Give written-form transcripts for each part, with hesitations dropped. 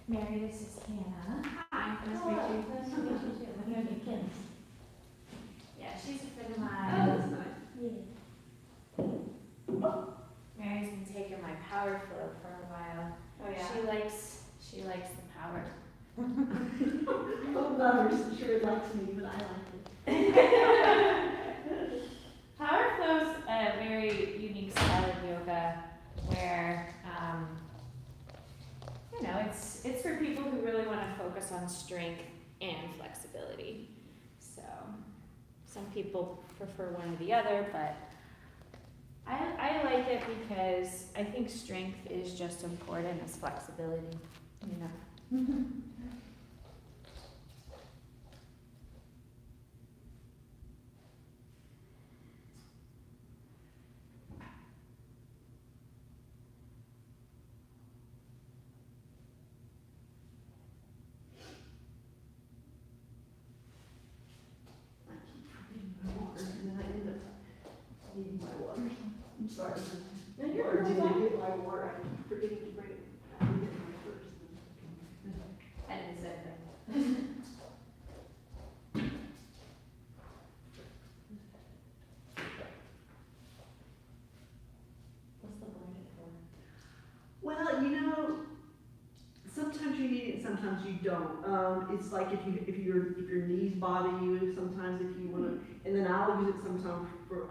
Mary, this is Hannah. Hi, nice to meet you. Nice to meet you too. I'm here to get Kim. Yeah, she's a friend of mine. Oh, that's nice. Yeah. Mary's been taking my power flow for a while. Oh, yeah. She likes the power. Oh, others sure likes me, but I like it. Power flow's a very unique style of yoga where, it's for people who really want to focus on strength and flexibility. So, some people prefer one or the other, but I like it because I think strength is just important as flexibility, you know. Needing my water. I'm sorry. No, you're Or fine. did I get my water? I'm forgetting to bring it. I didn't get my first. I didn't say that. What's the blanket for? Well, sometimes you need it, sometimes you don't. It's like if your knees bother you, sometimes if you wanna, and then I'll use it sometimes for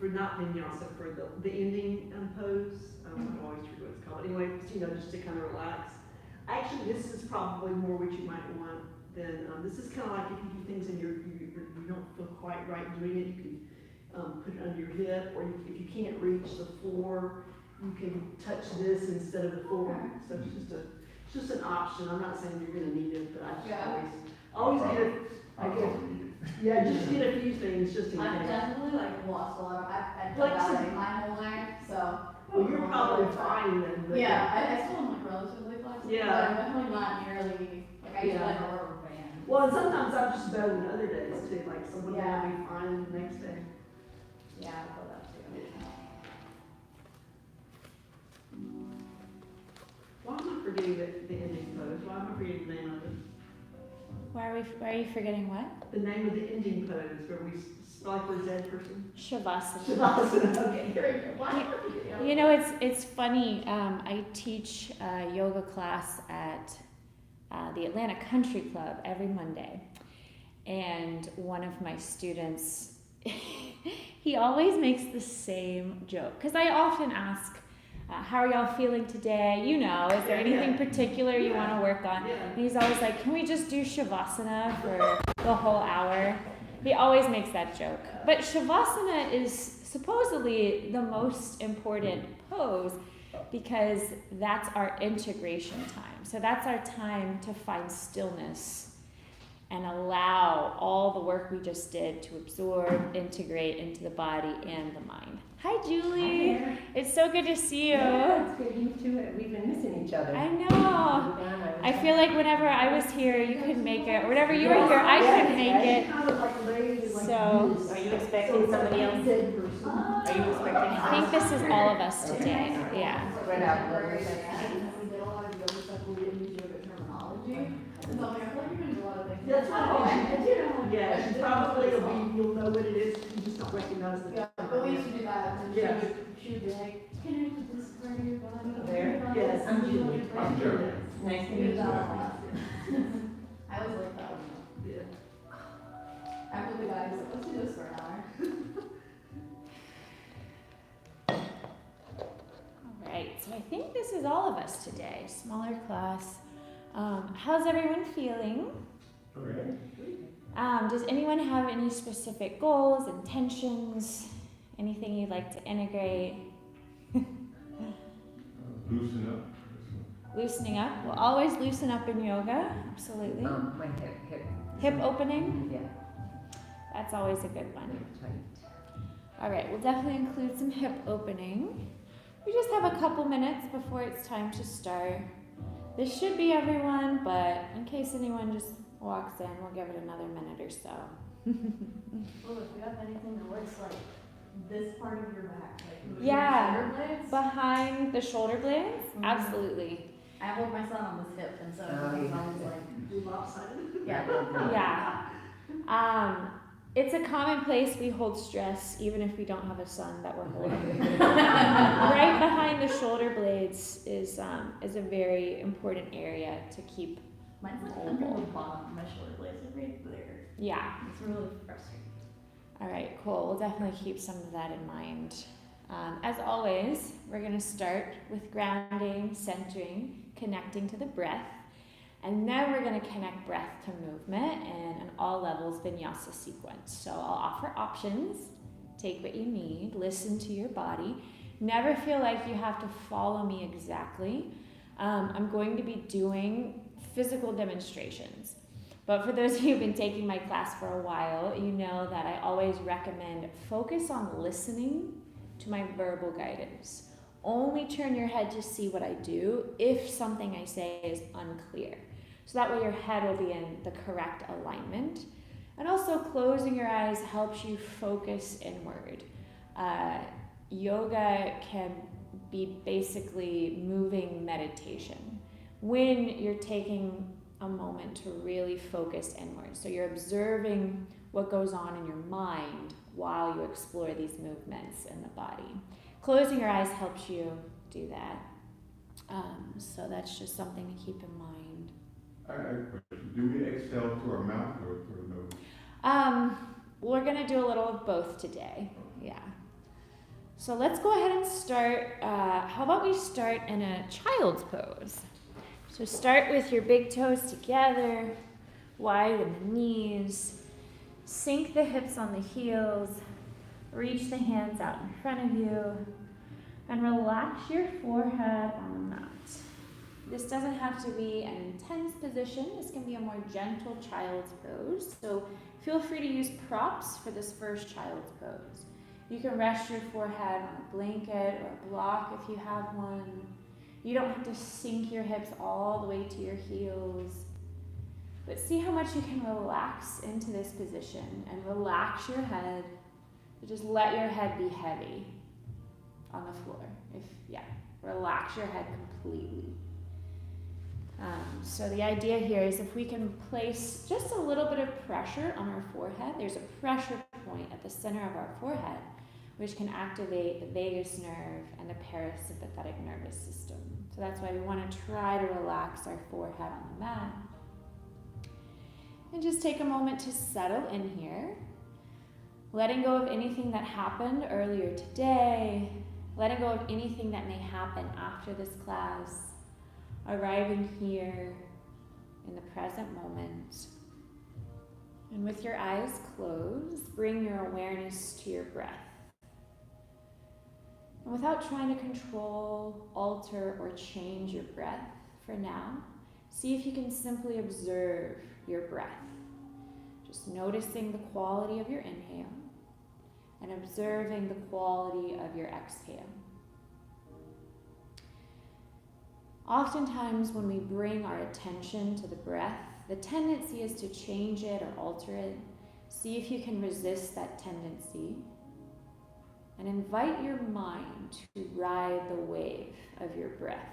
not vinyasa, for the ending pose. I always forget what it's called. Anyway, just to kind of relax. Actually, this is probably more what you might want than, this is kind of like if you do things and you don't feel quite right doing it, you can put it under your hip, or if you can't reach the floor, you can touch this instead of the floor. So it's just an option. I'm not saying you're gonna need it, but I just always get it. Just get a few things just in case. I've definitely lost a lot. I've Like done some- that my whole life, so. Well, you're probably fine then. But Yeah, I still am relatively flexible, Yeah. but I'm definitely not nearly, I used to like a rubber band. Well, and sometimes I'm just better than other days too. Like someone Yeah. will be fine the next day. Yeah, I feel that too. Why am I forgetting the ending pose? Why am I forgetting the name of it? Why are you forgetting what? The name of the ending pose where we like we're a dead person. Shavasana. Shavasana. Okay, here we go. Why am I forgetting? It's funny. I teach a yoga class at the Atlanta Country Club every Monday, and one of my students, he always makes the same joke because I often ask, "How are y'all feeling today? Is there anything particular you want to work on?" Yeah. And he's always like, "Can we just do Shavasana for the whole hour?" He always makes that joke. But Shavasana is supposedly the most important pose because that's our integration time. So that's our time to find stillness and allow all the work we just did to absorb, integrate into the body and the mind. Hi, Julie. Hi. It's so good to see you. Yeah, it's good. You too. We've been missing each other. I know. I feel like whenever I was here, you couldn't make it. Or whenever you were here, I couldn't make it. Kind of like lazy, like So- this. Are you expecting somebody else? Dead person. Are you expecting? I think this is all of us today. Yeah. Spread out a little We bit. did a lot of yoga stuff, we didn't use yoga terminology, and so I feel like you can do a lot of things. That's what Yeah, she probably you'll know what it is, you just don't recognize the. Yeah, but we used to do that, and Yeah. she would be like, can I put this part of your body? There. Yes, I'm Julie. I'm sure. Nice to We meet did that a you. lot. I was like that one. Yeah. After the guy was like, let's do this for an hour. All right. So I think this is all of us today. Smaller class. How's everyone feeling? Does anyone have any specific goals, intentions, anything you'd like to integrate? Loosen up. Loosening up. We'll always loosen up in yoga. Absolutely. My hip. Hip opening. Yeah. That's always a good one. Tight. All right. We'll definitely include some hip opening. We just have a couple minutes before it's time to start. This should be everyone, but in case anyone just walks in, we'll give it another minute or so. Well, if we have anything that works this part of your back, like moving Yeah. your shoulder blades. Behind the shoulder blades? Mhm. Absolutely. I hold my son on this hip, and so Oh, he's yeah. always like, Do lopsided? yeah. Yeah. It's a common place we hold stress, even if we don't have a son that we're holding. Right behind the shoulder blades is a very important area to keep. Mine's like under the bottom. My shoulder blades are right there. Yeah. It's really frustrating. All right, cool. We'll definitely keep some of that in mind. As always, we're going to start with grounding, centering, connecting to the breath, and then we're going to connect breath to movement in an all levels vinyasa sequence. So I'll offer options. Take what you need. Listen to your body. Never feel like you have to follow me exactly. I'm going to be doing physical demonstrations. But for those of you who've been taking my class for a while, you know that I always recommend focus on listening to my verbal guidance. Only turn your head to see what I do if something I say is unclear. So that way your head will be in the correct alignment. And also closing your eyes helps you focus inward. Yoga can be basically moving meditation when you're taking a moment to really focus inward. So you're observing what goes on in your mind while you explore these movements in the body. Closing your eyes helps you do that. So that's just something to keep in mind. I have a question. Do we exhale through our mouth or through the nose? We're gonna do a little of both today. Yeah. So let's go ahead and start. How about we start in a child's pose? So start with your big toes together, widen the knees, sink the hips on the heels, reach the hands out in front of you, and relax your forehead on the mat. This doesn't have to be an intense position. This can be a more gentle child's pose. So feel free to use props for this first child's pose. You can rest your forehead on a blanket or a block if you have one. You don't have to sink your hips all the way to your heels. But see how much you can relax into this position and relax your head. Just let your head be heavy on the floor. Relax your head completely. So the idea here is if we can place just a little bit of pressure on our forehead, there's a pressure point at the center of our forehead, which can activate the vagus nerve and the parasympathetic nervous system. So that's why we want to try to relax our forehead on the mat. And just take a moment to settle in here, letting go of anything that happened earlier today, letting go of anything that may happen after this class, arriving here in the present moment. And with your eyes closed, bring your awareness to your breath. And without trying to control, alter, or change your breath for now, see if you can simply observe your breath. Just noticing the quality of your inhale and observing the quality of your exhale. Oftentimes when we bring our attention to the breath, the tendency is to change it or alter it. See if you can resist that tendency and invite your mind to ride the wave of your breath.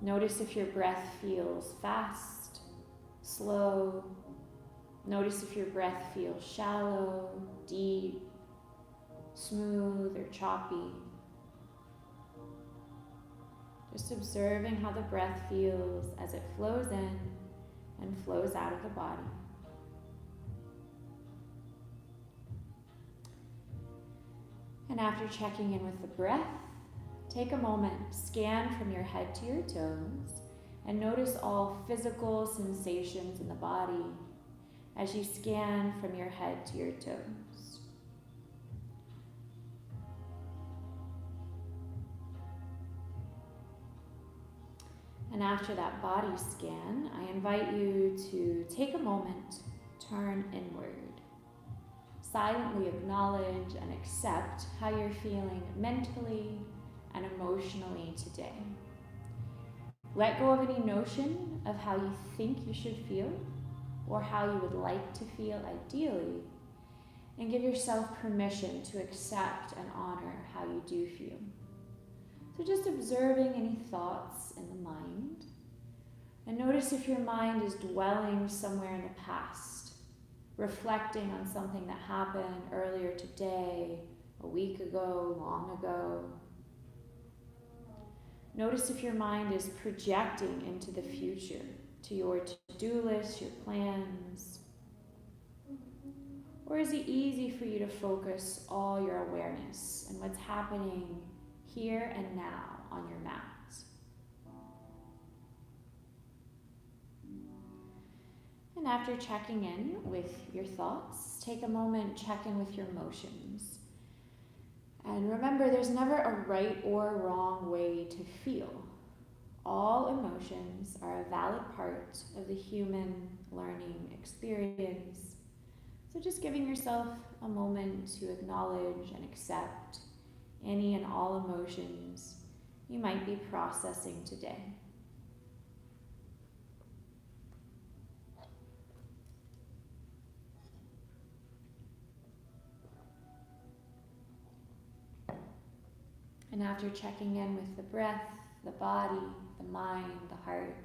Notice if your breath feels fast, slow. Notice if your breath feels shallow, deep, smooth, or choppy. Just observing how the breath feels as it flows in and flows out of the body. And after checking in with the breath, take a moment, scan from your head to your toes, and notice all physical sensations in the body as you scan from your head to your toes. And after that body scan, I invite you to take a moment, turn inward. Silently acknowledge and accept how you're feeling mentally and emotionally today. Let go of any notion of how you think you should feel or how you would like to feel ideally, and give yourself permission to accept and honor how you do feel. So just observing any thoughts in the mind, and notice if your mind is dwelling somewhere in the past, reflecting on something that happened earlier today, a week ago, long ago. Notice if your mind is projecting into the future, to your to-do list, your plans. Or is it easy for you to focus all your awareness on what's happening here and now on your mat? And after checking in with your thoughts, take a moment, check in with your emotions. And remember, there's never a right or wrong way to feel. All emotions are a valid part of the human learning experience. So just giving yourself a moment to acknowledge and accept any and all emotions you might be processing today. And after checking in with the breath, the body, the mind, the heart,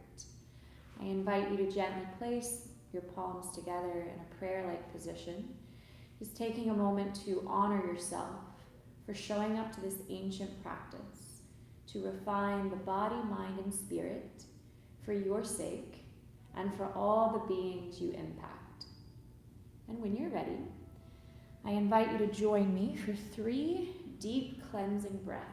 I invite you to gently place your palms together in a prayer-like position, just taking a moment to honor yourself for showing up to this ancient practice, to refine the body, mind, and spirit for your sake and for all the beings you impact. And when you're ready, I invite you to join me for 3 deep cleansing breaths.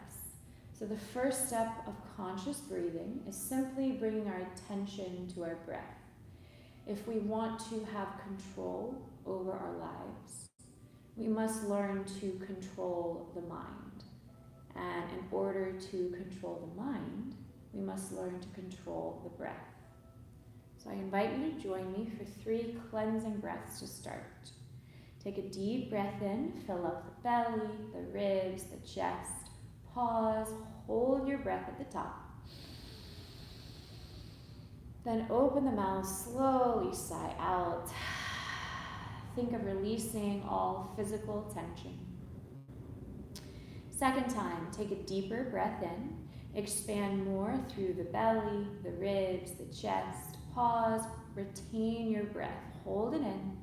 So the first step of conscious breathing is simply bringing our attention to our breath. If we want to have control over our lives, we must learn to control the mind. And in order to control the mind, we must learn to control the breath. So I invite you to join me for 3 cleansing breaths to start. Take a deep breath in, fill up the belly, the ribs, the chest. Pause, hold your breath at the top. Then open the mouth, slowly sigh out. Think of releasing all physical tension. Second time, take a deeper breath in. Expand more through the belly, the ribs, the chest. Pause, retain your breath. Hold it in.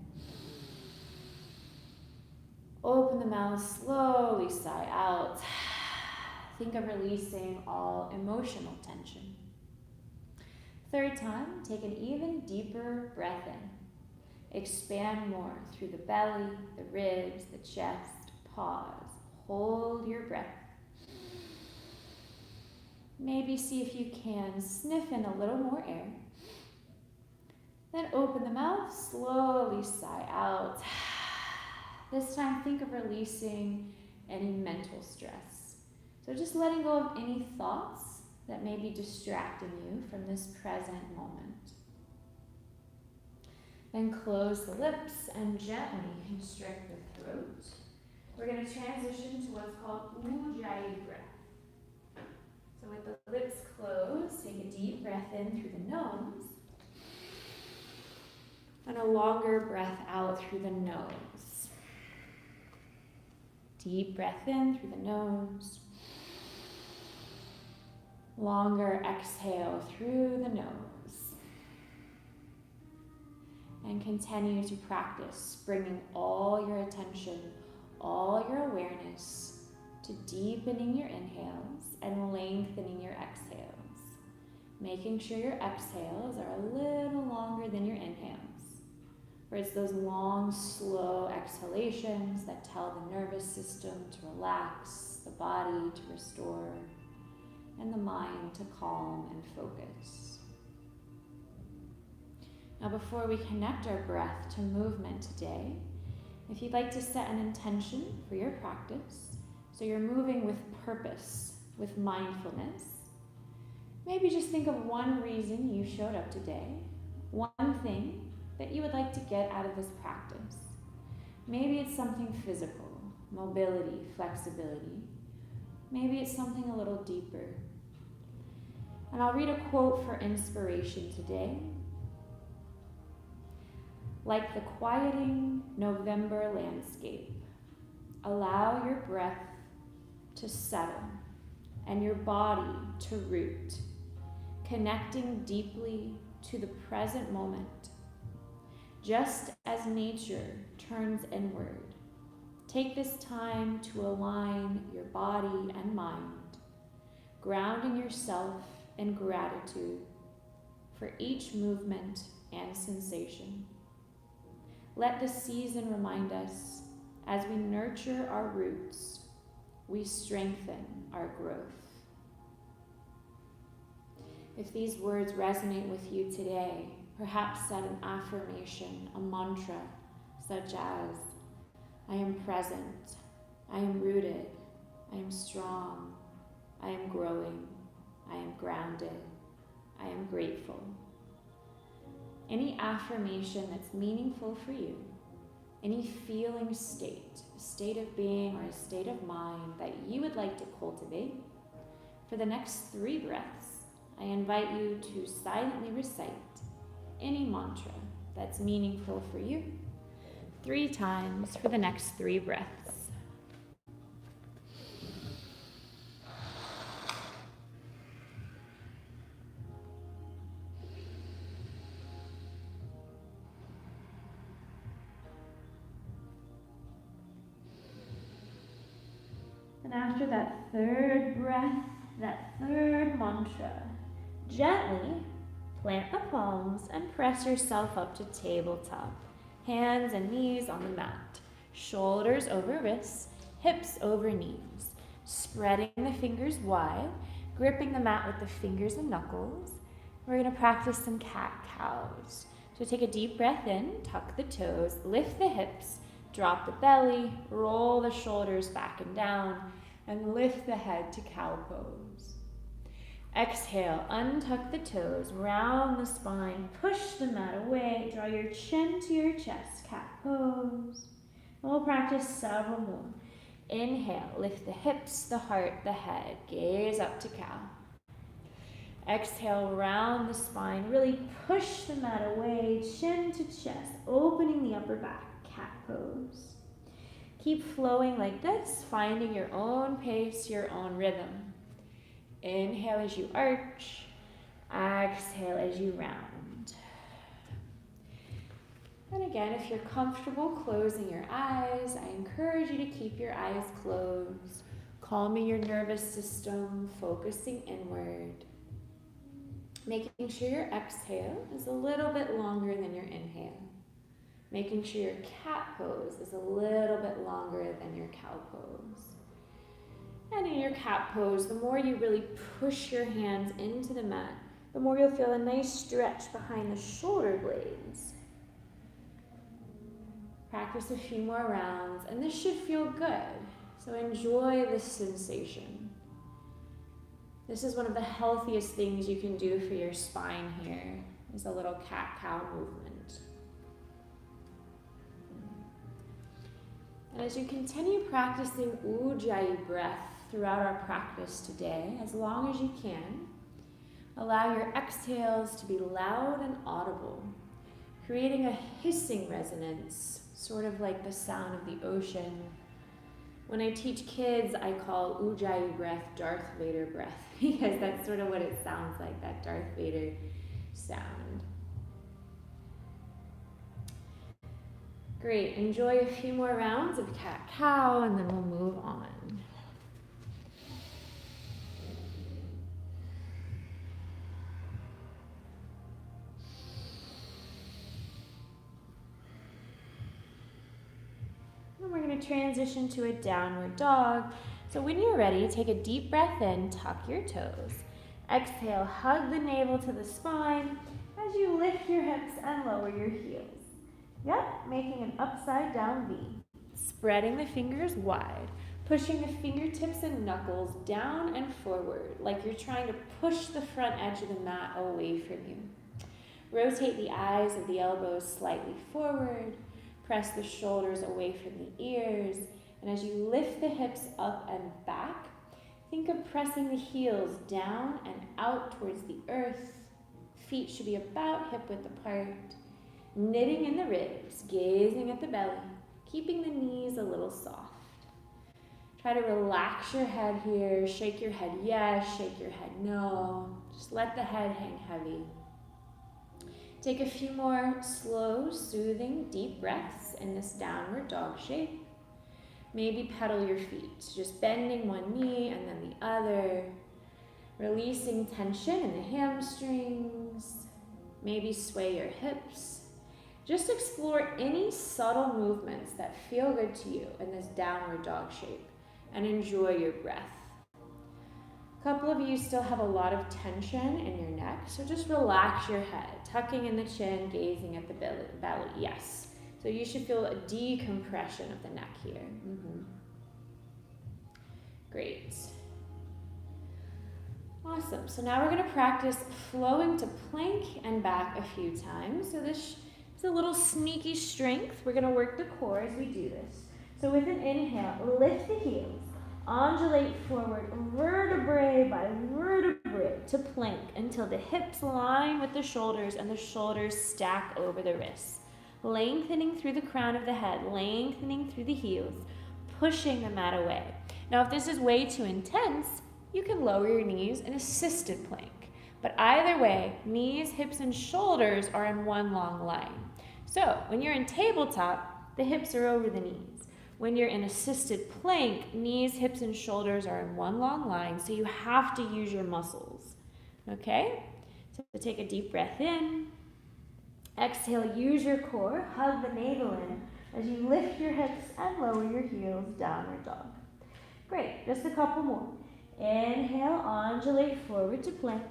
Open the mouth, slowly sigh out. Think of releasing all emotional tension. Third time, take an even deeper breath in. Expand more through the belly, the ribs, the chest. Pause. Hold your breath. Maybe see if you can sniff in a little more air. Then open the mouth, slowly sigh out. This time, think of releasing any mental stress. So just letting go of any thoughts that may be distracting you from this present moment. Then close the lips and gently constrict the throat. We're going to transition to what's called Ujjayi breath. So with the lips closed, take a deep breath in through the nose and a longer breath out through the nose. Deep breath in through the nose. Longer exhale through the nose. And continue to practice bringing all your attention, all your awareness to deepening your inhales and lengthening your exhales. Making sure your exhales are a little longer than your inhales. For it's those long, slow exhalations that tell the nervous system to relax, the body to restore, and the mind to calm and focus. Now, before we connect our breath to movement today, if you'd like to set an intention for your practice, so you're moving with purpose, with mindfulness, maybe just think of one reason you showed up today, one thing that you would like to get out of this practice. Maybe it's something physical, mobility, flexibility. Maybe it's something a little deeper. And I'll read a quote for inspiration today. Like the quieting November landscape, allow your breath to settle and your body to root, connecting deeply to the present moment. Just as nature turns inward, take this time to align your body and mind, grounding yourself in gratitude for each movement and sensation. Let the season remind us, as we nurture our roots, we strengthen our growth. If these words resonate with you today, perhaps set an affirmation, a mantra, such as, I am present, I am rooted, I am strong, I am growing, I am grounded, I am grateful. Any affirmation that's meaningful for you, any feeling state, a state of being or a state of mind that you would like to cultivate, for the next 3 breaths, I invite you to silently recite any mantra that's meaningful for you 3 times for the next 3 breaths. And after that 3rd breath, that 3rd mantra, gently plant the palms and press yourself up to tabletop. Hands and knees on the mat, shoulders over wrists, hips over knees, spreading the fingers wide, gripping the mat with the fingers and knuckles. We're going to practice some cat-cows. So take a deep breath in, tuck the toes, lift the hips, drop the belly, roll the shoulders back and down, and lift the head to cow pose. Exhale, untuck the toes, round the spine, push the mat away, draw your chin to your chest, cat pose. And we'll practice several more. Inhale, lift the hips, the heart, the head, gaze up to cow. Exhale, round the spine, really push the mat away, chin to chest, opening the upper back, cat pose. Keep flowing like this, finding your own pace, your own rhythm. Inhale as you arch, exhale as you round. And again, if you're comfortable closing your eyes, I encourage you to keep your eyes closed, calming your nervous system, focusing inward. Making sure your exhale is a little bit longer than your inhale. Making sure your cat pose is a little bit longer than your cow pose. And in your cat pose, the more you really push your hands into the mat, the more you'll feel a nice stretch behind the shoulder blades. Practice a few more rounds, and this should feel good. So enjoy this sensation. This is one of the healthiest things you can do for your spine here, is a little cat-cow movement. And as you continue practicing Ujjayi breath throughout our practice today, as long as you can, allow your exhales to be loud and audible, creating a hissing resonance, sort of like the sound of the ocean. When I teach kids, I call Ujjayi breath Darth Vader breath, because that's sort of what it sounds like, that Darth Vader sound. Great, enjoy a few more rounds of cat-cow, and then we'll move on. And we're going to transition to a downward dog. So when you're ready, take a deep breath in, tuck your toes. Exhale, hug the navel to the spine as you lift your hips and lower your heels. Yep, making an upside down V. Spreading the fingers wide, pushing the fingertips and knuckles down and forward, like you're trying to push the front edge of the mat away from you. Rotate the eyes of the elbows slightly forward, press the shoulders away from the ears, and as you lift the hips up and back, think of pressing the heels down and out towards the earth. Feet should be about hip width apart. knitting in the ribs, gazing at the belly, keeping the knees a little soft. Try to relax your head here. Shake your head yes, shake your head no. Just let the head hang heavy. Take a few more slow, soothing, deep breaths in this downward dog shape. Maybe pedal your feet, just bending one knee and then the other, releasing tension in the hamstrings. Maybe sway your hips. Just explore any subtle movements that feel good to you in this downward dog shape and enjoy your breath. A couple of you still have a lot of tension in your neck, so just relax your head, tucking in the chin, gazing at the belly. Yes. So you should feel a decompression of the neck here. Great. Awesome. So now we're going to practice flowing to plank and back a few times. So this is a little sneaky strength. We're going to work the core as we do this. So with an inhale, lift the heels, undulate forward, vertebrae by vertebrae to plank until the hips line with the shoulders and the shoulders stack over the wrists. Lengthening through the crown of the head, lengthening through the heels, pushing the mat away. Now, if this is way too intense, you can lower your knees in assisted plank. But either way, knees, hips, and shoulders are in one long line. So when you're in tabletop, the hips are over the knees. When you're in assisted plank, knees, hips, and shoulders are in one long line, so you have to use your muscles. Okay? So take a deep breath in. Exhale, use your core, hug the navel in as you lift your hips and lower your heels, downward dog. Great, just a couple more. Inhale, undulate forward to plank.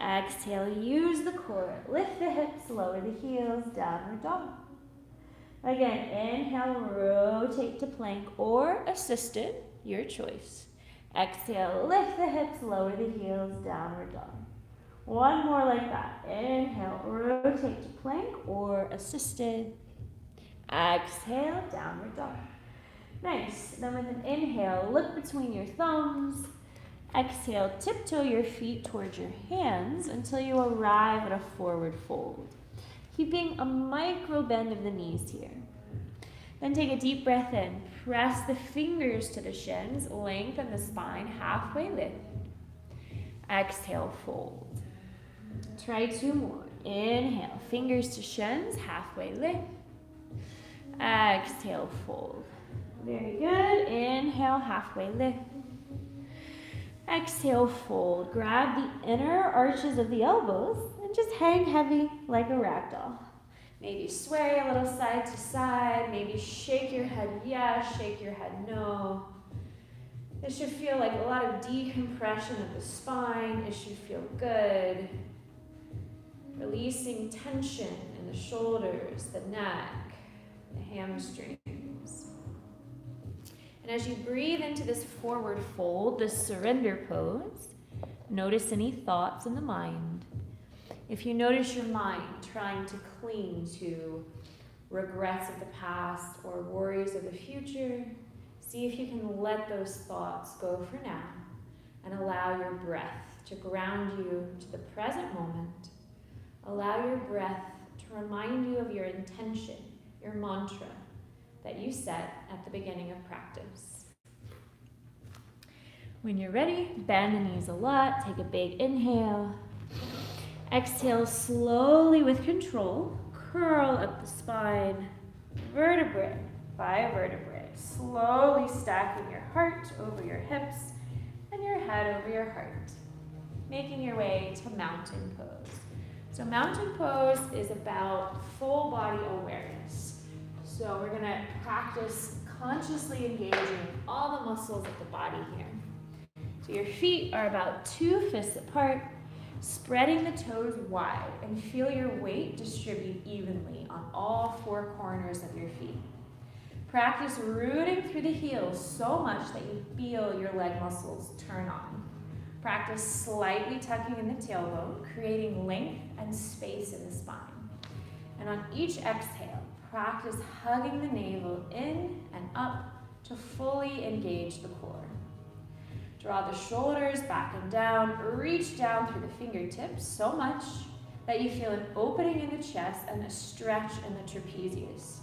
Exhale, use the core, lift the hips, lower the heels, downward dog. Again, inhale, rotate to plank or assisted, your choice. Exhale, lift the hips, lower the heels, downward dog. One more like that. Inhale, rotate to plank or assisted. Exhale, downward dog. Nice. Then with an inhale, look between your thumbs. Exhale, tiptoe your feet towards your hands until you arrive at a forward fold. Keeping a micro bend of the knees here. Then take a deep breath in. Press the fingers to the shins, lengthen the spine, halfway lift. Exhale, fold. Try two more. Inhale, fingers to shins, halfway lift. Exhale, fold. Very good. Inhale, halfway lift. Exhale, fold. Grab the inner arches of the elbows and just hang heavy like a rag doll. Maybe sway a little side to side. Maybe shake your head yes, shake your head no. It should feel like a lot of decompression of the spine. It should feel good. Releasing tension in the shoulders, the neck, the hamstrings. And as you breathe into this forward fold, this surrender pose, notice any thoughts in the mind. If you notice your mind trying to cling to regrets of the past or worries of the future, see if you can let those thoughts go for now and allow your breath to ground you to the present moment. Allow your breath to remind you of your intention, your mantra that you set at the beginning of practice. When you're ready, bend the knees a lot. Take a big inhale. Exhale slowly with control. Curl up the spine, vertebrae by vertebrae. Slowly stacking your heart over your hips and your head over your heart. Making your way to mountain pose. So mountain pose is about full body awareness. So we're gonna practice consciously engaging all the muscles of the body here. So your feet are about 2 fists apart, spreading the toes wide, and feel your weight distribute evenly on all 4 corners of your feet. Practice rooting through the heels so much that you feel your leg muscles turn on. Practice slightly tucking in the tailbone, creating length and space in the spine. And on each exhale, practice hugging the navel in and up to fully engage the core. Draw the shoulders back and down, reach down through the fingertips so much that you feel an opening in the chest and a stretch in the trapezius.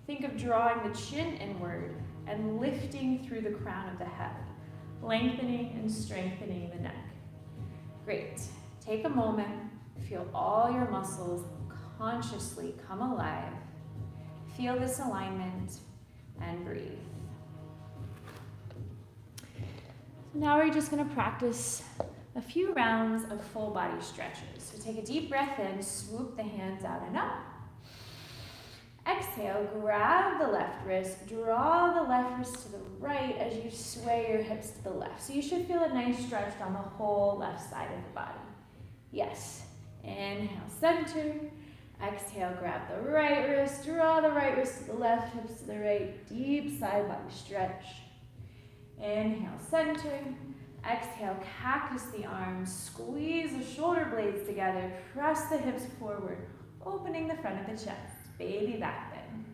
Think of drawing the chin inward and lifting through the crown of the head, lengthening and strengthening the neck. Great. Take a moment, feel all your muscles consciously come alive. Feel this alignment and breathe. So now we're just going to practice a few rounds of full body stretches. So take a deep breath in, swoop the hands out and up. Exhale, grab the left wrist, draw the left wrist to the right as you sway your hips to the left. So you should feel a nice stretch down the whole left side of the body. Yes. Inhale, center. Exhale, grab the right wrist, draw the right wrist to the left, hips to the right, deep side body stretch. Inhale, center. Exhale, cactus the arms, squeeze the shoulder blades together, press the hips forward, opening the front of the chest, baby back bend.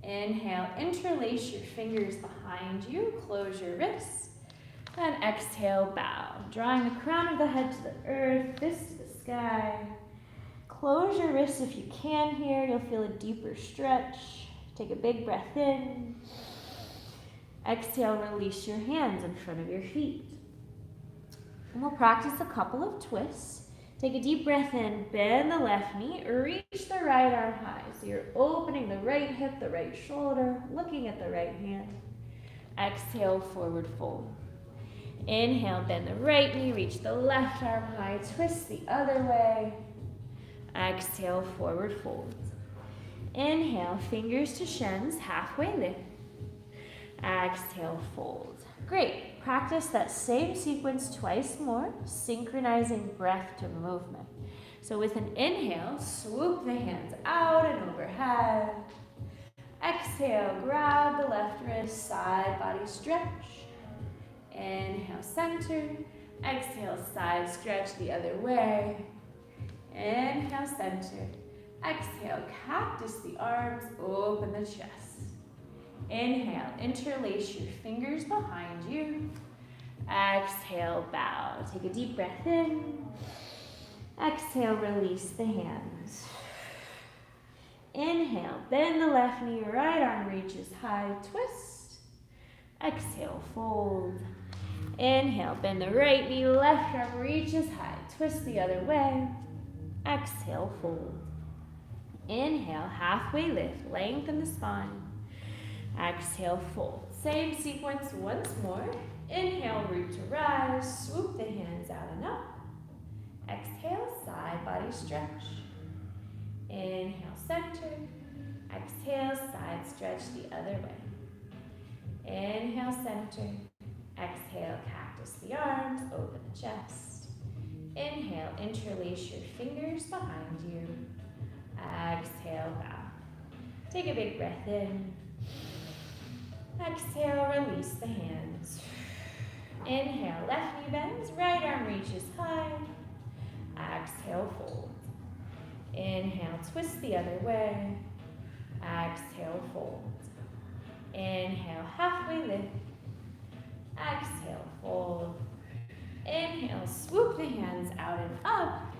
Inhale, interlace your fingers behind you, close your wrists, and exhale, bow, drawing the crown of the head to the earth, fist to the sky. Close your wrists if you can here. You'll feel a deeper stretch. Take a big breath in. Exhale, release your hands in front of your feet. And we'll practice a couple of twists. Take a deep breath in, bend the left knee, reach the right arm high. So you're opening the right hip, the right shoulder, looking at the right hand. Exhale, forward fold. Inhale, bend the right knee, reach the left arm high, twist the other way. Exhale, forward fold. Inhale, fingers to shins, halfway lift. Exhale, fold. Great. Practice that same sequence twice more, synchronizing breath to movement. So with an inhale, swoop the hands out and overhead. Exhale, grab the left wrist, side body stretch. Inhale, center. Exhale, side stretch the other way. Inhale, center. Exhale, cactus the arms, open the chest. Inhale, interlace your fingers behind you. Exhale, bow. Take a deep breath in. Exhale, release the hands. Inhale, bend the left knee, right arm reaches high, twist. Exhale, fold. Inhale, bend the right knee, left arm reaches high, twist the other way. Exhale, fold. Inhale, halfway lift, lengthen the spine. Exhale, fold. Same sequence once more. Inhale, root to rise, swoop the hands out and up. Exhale, side body stretch. Inhale, center. Exhale, side stretch the other way. Inhale, center. Exhale, cactus the arms, open the chest. Inhale, interlace your fingers behind you. Exhale, bow. Take a big breath in. Exhale, release the hands. Inhale, left knee bends, right arm reaches high. Exhale, fold. Inhale, twist the other way. Exhale, fold. Inhale, halfway lift. Exhale, fold. Inhale, swoop the hands out and up.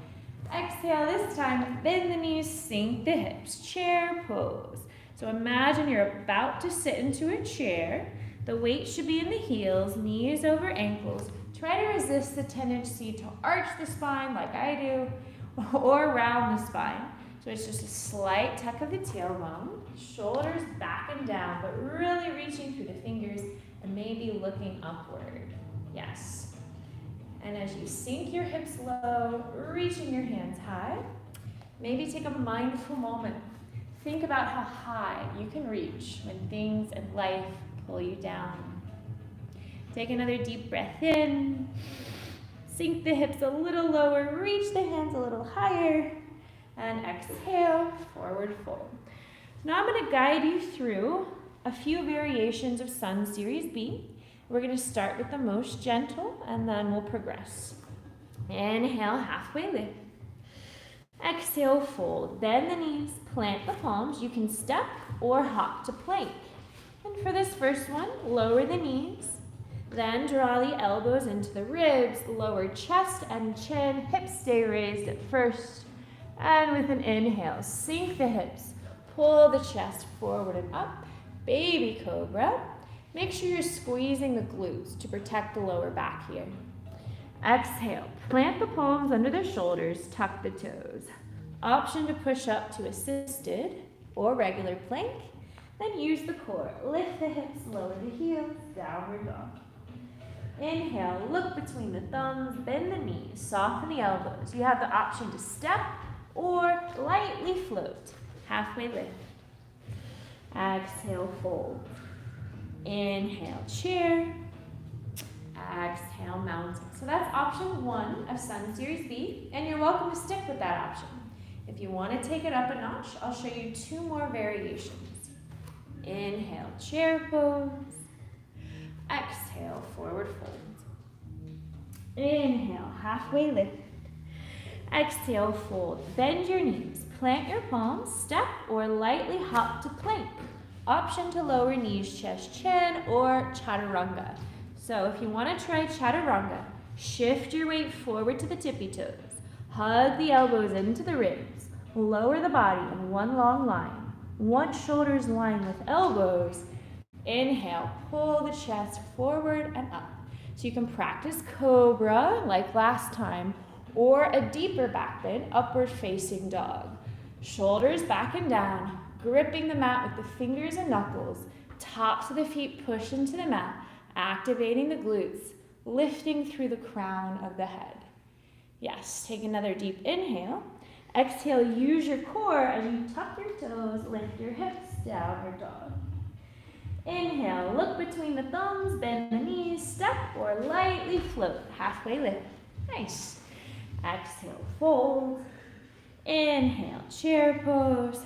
Exhale, this time, bend the knees, sink the hips, chair pose. So imagine you're about to sit into a chair. The weight should be in the heels, knees over ankles. Try to resist the tendency to arch the spine like I do, or round the spine. So it's just a slight tuck of the tailbone, shoulders back and down, but really reaching through the fingers and maybe looking upward. Yes. And as you sink your hips low, reaching your hands high, maybe take a mindful moment. Think about how high you can reach when things in life pull you down. Take another deep breath in. Sink the hips a little lower, reach the hands a little higher, and exhale, forward fold. Now I'm going to guide you through a few variations of Sun Series B. We're going to start with the most gentle, and then we'll progress. Inhale, halfway lift. Exhale, fold. Bend the knees, plant the palms. You can step or hop to plank. And for this first one, lower the knees. Then draw the elbows into the ribs, lower chest and chin, hips stay raised at first. And with an inhale, sink the hips, pull the chest forward and up, baby cobra. Make sure you're squeezing the glutes to protect the lower back here. Exhale, plant the palms under the shoulders, tuck the toes. Option to push up to assisted or regular plank. Then use the core, lift the hips, lower the heels, downward dog. Inhale, look between the thumbs, bend the knees, soften the elbows. You have the option to step or lightly float. Halfway lift. Exhale, fold. Inhale, chair. Exhale, mountain. So that's option 1 of Sun Series B, and you're welcome to stick with that option. If you want to take it up a notch, I'll show you 2 more variations. Inhale, chair pose. Exhale, forward fold. Inhale, halfway lift. Exhale, fold. Bend your knees. Plant your palms, step or lightly hop to plank. Option to lower knees, chest, chin, or chaturanga. So if you want to try chaturanga, shift your weight forward to the tippy toes. Hug the elbows into the ribs. Lower the body in one long line. Once shoulders line with elbows, inhale, pull the chest forward and up. So you can practice cobra like last time, or a deeper back bend, upward facing dog. Shoulders back and down, gripping the mat with the fingers and knuckles. Tops of the feet push into the mat, activating the glutes, lifting through the crown of the head. Yes, take another deep inhale. Exhale, use your core as you tuck your toes, lift your hips, downward dog. Inhale, look between the thumbs, bend the knees, step or lightly float, halfway lift. Nice. Exhale, fold. Inhale, chair pose.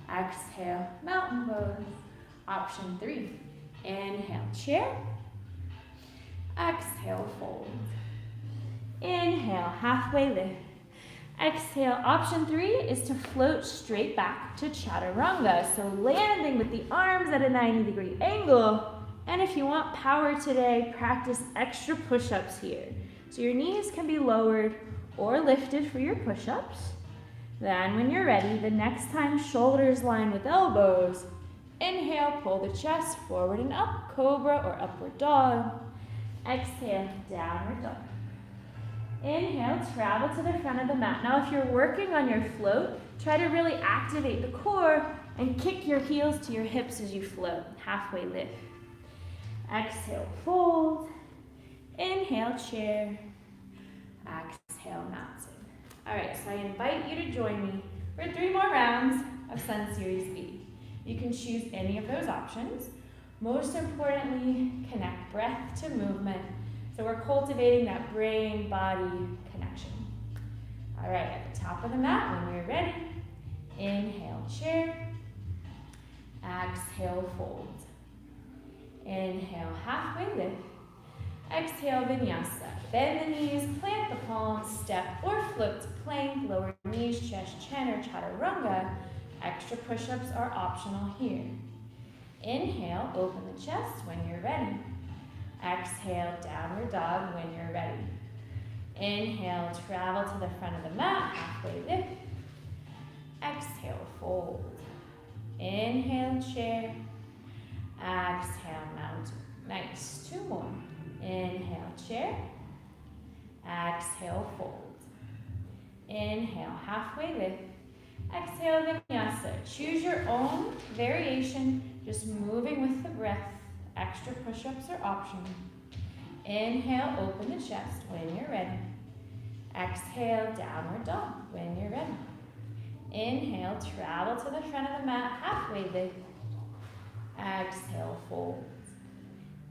Exhale, mountain pose. Option 3. Inhale, chair. Exhale, fold. Inhale, halfway lift. Exhale, option 3 is to float straight back to chaturanga. So landing with the arms at a 90-degree angle. And if you want power today, practice extra push-ups here. So your knees can be lowered or lifted for your push-ups. Then when you're ready, the next time shoulders line with elbows, inhale, pull the chest forward and up, cobra or upward dog. Exhale, downward dog. Inhale, travel to the front of the mat. Now if you're working on your float, try to really activate the core and kick your heels to your hips as you float. Halfway lift. Exhale, fold. Inhale, chair. Exhale, mountain. All right, so I invite you to join me for 3 more rounds of Sun Series B. You can choose any of those options. Most importantly, connect breath to movement. So we're cultivating that brain-body connection. All right, at the top of the mat, when you're ready, inhale, chair. Exhale, fold. Inhale, halfway lift. Exhale, vinyasa. Bend the knees, plant the palms, step or float to plank, lower knees, chest, chin, or chaturanga. Extra push-ups are optional here. Inhale, open the chest when you're ready. Exhale, downward dog when you're ready. Inhale, travel to the front of the mat, halfway lift. Exhale, fold. Inhale, chair. Exhale, mountain. Nice. 2 more. Inhale, chair. Exhale, fold. Inhale, halfway lift. Exhale, vinyasa. Choose your own variation, just moving with the breath. Extra push-ups are optional. Inhale, open the chest when you're ready. Exhale, downward dog when you're ready. Inhale, travel to the front of the mat, halfway lift. Exhale, fold.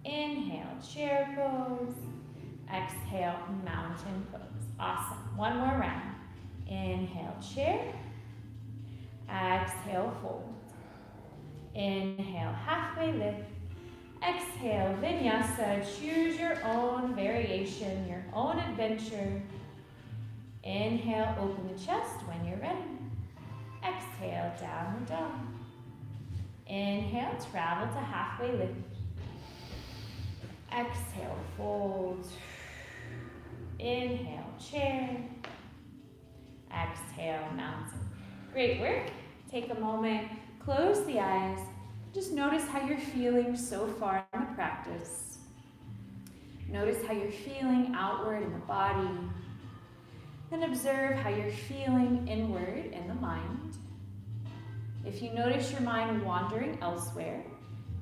Inhale, chair pose. Exhale, mountain pose. Awesome. 1 more round. Inhale, chair. Exhale, fold. Inhale, halfway lift. Exhale, vinyasa. Choose your own variation, your own adventure. Inhale, open the chest when you're ready. Exhale, downward dog. Inhale, travel to halfway lift. Exhale, fold. Inhale, chair. Exhale, mountain. Great work. Take a moment, close the eyes. Just notice how you're feeling so far in the practice. Notice how you're feeling outward in the body. Then observe how you're feeling inward in the mind. If you notice your mind wandering elsewhere,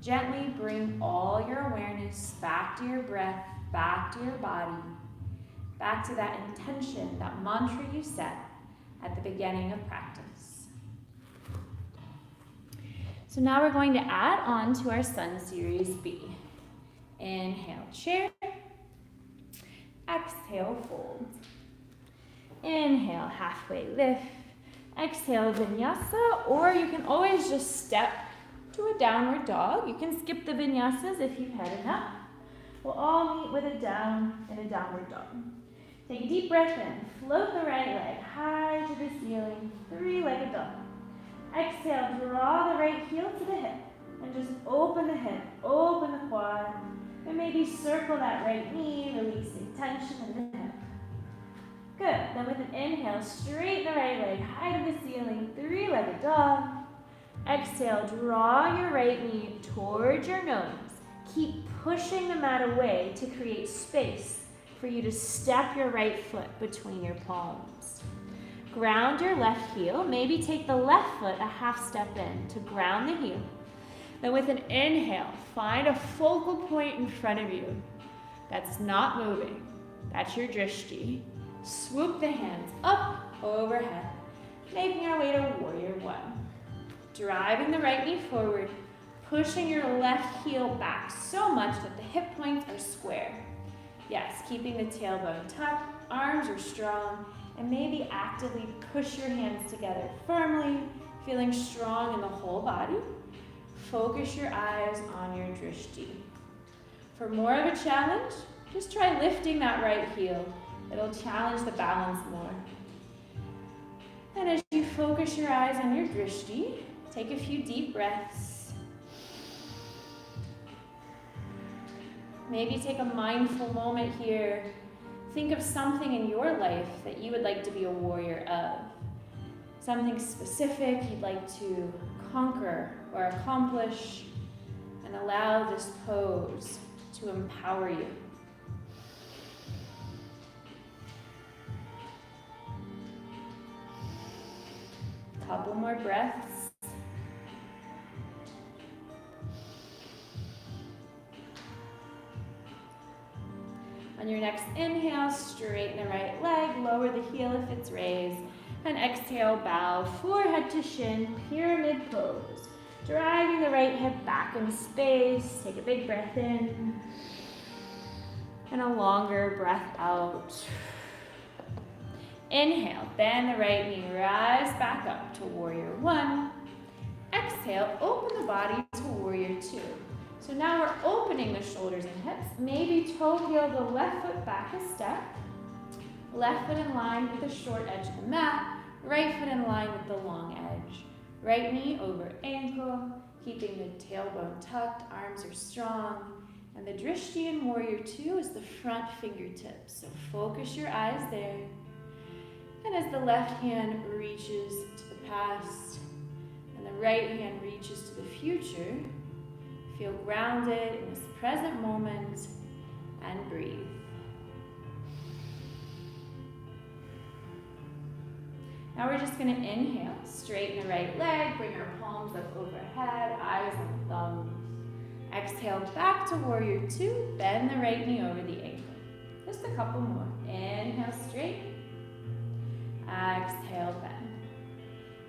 gently bring all your awareness back to your breath, back to your body, back to that intention, that mantra you set at the beginning of practice. So now we're going to add on to our Sun Series B. Inhale, chair. Exhale, fold. Inhale, halfway lift. Exhale, vinyasa, or you can always just step to a downward dog. You can skip the vinyasas if you've had enough. We'll all meet with a down and a downward dog. Take a deep breath in. Float the right leg high to the ceiling, three-legged dog. Exhale, draw the right heel to the hip and just open the hip, open the quad, and maybe circle that right knee, releasing tension in the hip. Good. Then with an inhale, straighten the right leg high to the ceiling, three-legged dog. Exhale, draw your right knee towards your nose. Keep pushing the mat away to create space for you to step your right foot between your palms. Ground your left heel. Maybe take the left foot a half step in to ground the heel. Then with an inhale, find a focal point in front of you that's not moving. That's your drishti. Swoop the hands up, overhead, making our way to warrior one. Driving the right knee forward, pushing your left heel back so much that the hip points are square. Yes, keeping the tailbone tucked, arms are strong, and maybe actively push your hands together firmly, feeling strong in the whole body. Focus your eyes on your drishti. For more of a challenge, just try lifting that right heel. It'll challenge the balance more. And as you focus your eyes on your drishti, take a few deep breaths. Maybe take a mindful moment here. Think of something in your life that you would like to be a warrior of. Something specific you'd like to conquer or accomplish, and allow this pose to empower you. Couple more breaths. On your next inhale, straighten the right leg, lower the heel if it's raised, and exhale, bow forehead to shin, pyramid pose. Driving the right hip back in space, take a big breath in, and a longer breath out. Inhale, bend the right knee, rise back up to warrior one. Exhale, open the body to warrior two. So now we're opening the shoulders and hips. Maybe toe heel the left foot back a step. Left foot in line with the short edge of the mat. Right foot in line with the long edge. Right knee over ankle, keeping the tailbone tucked, arms are strong. And the drishti in warrior two is the front fingertips. So focus your eyes there. And as the left hand reaches to the past and the right hand reaches to the future, feel grounded in this present moment and breathe. Now we're just going to inhale, straighten the right leg, bring our palms up overhead, eyes on the thumbs. Exhale back to warrior two, bend the right knee over the ankle. Just a couple more. Inhale, straight. Exhale, bend.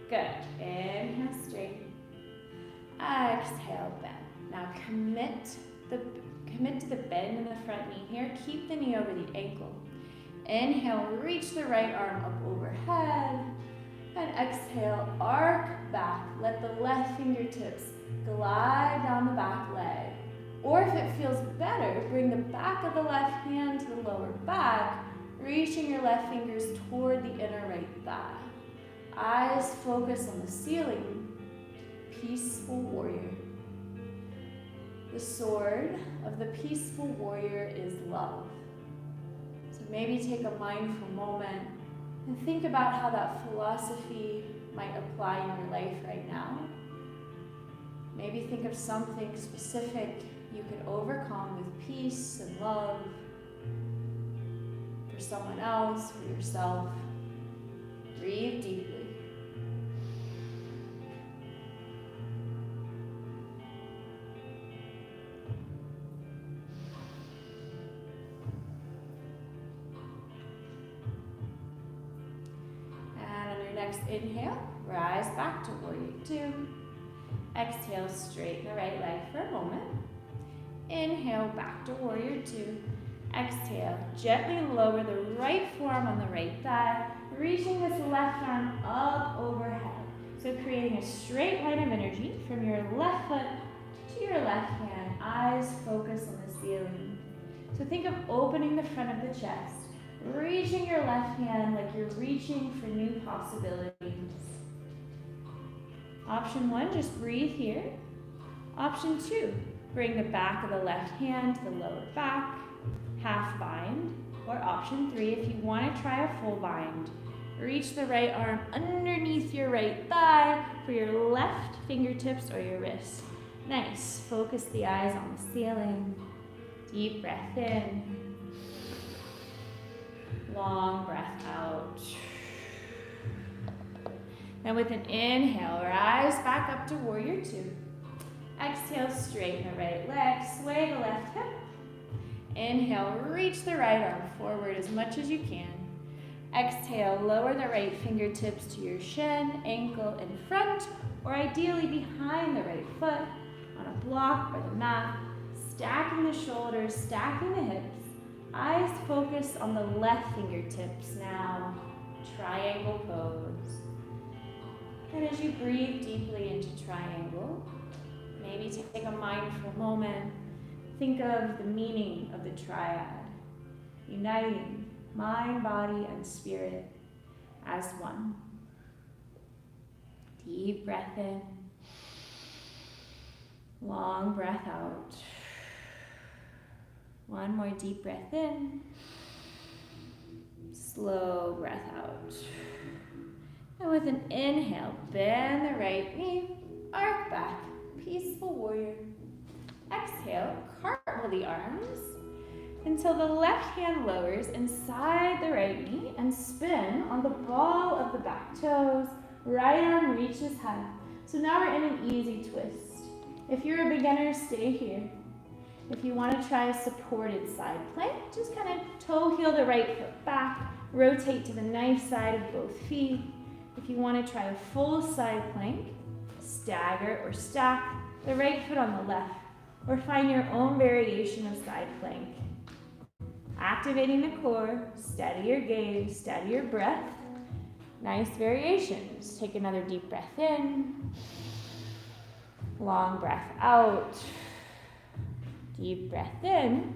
Good. Inhale, straight. Exhale, bend. Now commit to the bend in the front knee here. Keep the knee over the ankle. Inhale, reach the right arm up overhead. And exhale, arc back. Let the left fingertips glide down the back leg. Or if it feels better, bring the back of the left hand to the lower back, reaching your left fingers toward the inner right thigh. Eyes focus on the ceiling. Peaceful warrior. The sword of the peaceful warrior is love. So maybe take a mindful moment and think about how that philosophy might apply in your life right now. Maybe think of something specific you can overcome with peace and love for someone else, for yourself. Breathe deeply. Next inhale, rise back to warrior two. Exhale, straighten the right leg for a moment. Inhale, back to warrior two. Exhale, gently lower the right forearm on the right thigh, reaching this left arm up overhead. So creating a straight line of energy from your left foot to your left hand. Eyes focus on the ceiling. So think of opening the front of the chest. Reaching your left hand like you're reaching for new possibilities. Option one, just breathe here. Option two, bring the back of the left hand to the lower back, half bind. Or option three, if you want to try a full bind, reach the right arm underneath your right thigh for your left fingertips or your wrist. Nice, focus the eyes on the ceiling. Deep breath in. Long breath out. And with an inhale, rise back up to warrior two. Exhale, straighten the right leg, sway the left hip. Inhale, reach the right arm forward as much as you can. Exhale, lower the right fingertips to your shin, ankle in front, or ideally behind the right foot on a block or the mat. Stacking the shoulders, stacking the hips. Eyes focus on the left fingertips now. Triangle pose. And as you breathe deeply into triangle, maybe take a mindful moment. Think of the meaning of the triad. Uniting mind, body, and spirit as one. Deep breath in. Long breath out. One more deep breath in. Slow breath out. And with an inhale, bend the right knee, arc back, peaceful warrior. Exhale, cartwheel the arms until the left hand lowers inside the right knee and spin on the ball of the back toes. Right arm reaches high. So now we're in an easy twist. If you're a beginner, stay here. If you want to try a supported side plank, just kind of toe heel the right foot back, rotate to the knife side of both feet. If you want to try a full side plank, stagger or stack the right foot on the left, or find your own variation of side plank. Activating the core, steady your gaze, steady your breath. Nice variations. Take another deep breath in, long breath out. Deep breath in.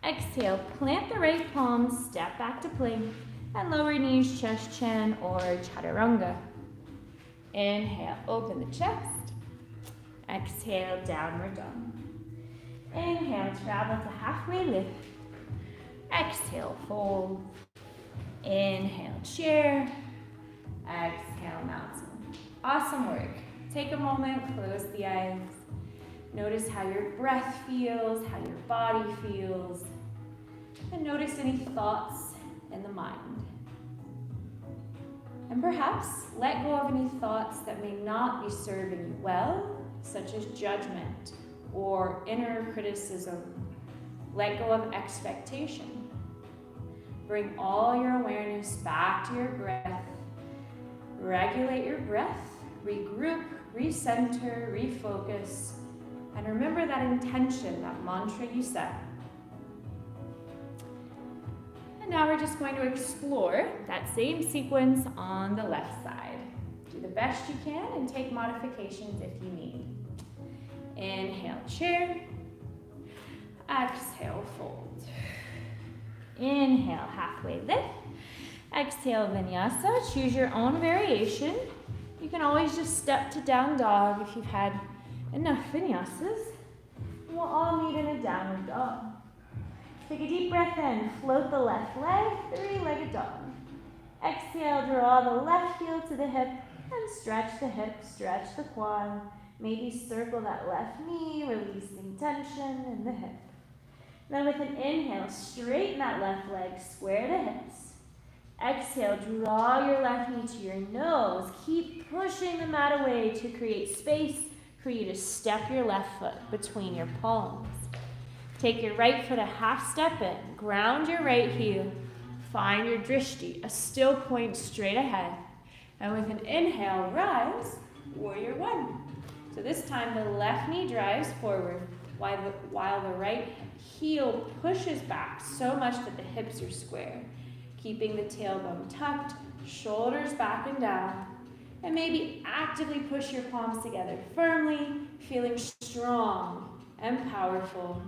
Exhale, plant the right palm, step back to plank, and lower knees, chest, chin, or chaturanga. Inhale, open the chest. Exhale, downward dog. Inhale, travel to halfway lift. Exhale, fold. Inhale, chair. Exhale, mountain. Awesome work. Take a moment, close the eyes. Notice how your breath feels, how your body feels, and notice any thoughts in the mind. And perhaps let go of any thoughts that may not be serving you well, such as judgment or inner criticism. Let go of expectation. Bring all your awareness back to your breath. Regulate your breath, regroup, recenter, refocus, and remember that intention, that mantra you set. And now we're just going to explore that same sequence on the left side. Do the best you can and take modifications if you need. Inhale, chair. Exhale, fold. Inhale, halfway lift. Exhale, vinyasa. Choose your own variation. You can always just step to down dog if you've had enough vinyasas. We'll all meet in a downward dog. Take a deep breath in, float the left leg, three-legged dog. Exhale, draw the left heel to the hip and stretch the hip, stretch the quad. Maybe circle that left knee, releasing tension in the hip. Then with an inhale, straighten that left leg, square the hips. Exhale, draw your left knee to your nose. Keep pushing the mat away to create space for you to step your left foot between your palms. Take your right foot a half step in, ground your right heel, find your drishti, a still point straight ahead. And with an inhale, rise, warrior one. So this time the left knee drives forward while the right heel pushes back so much that the hips are square. Keeping the tailbone tucked, shoulders back and down. And maybe actively push your palms together firmly, feeling strong and powerful,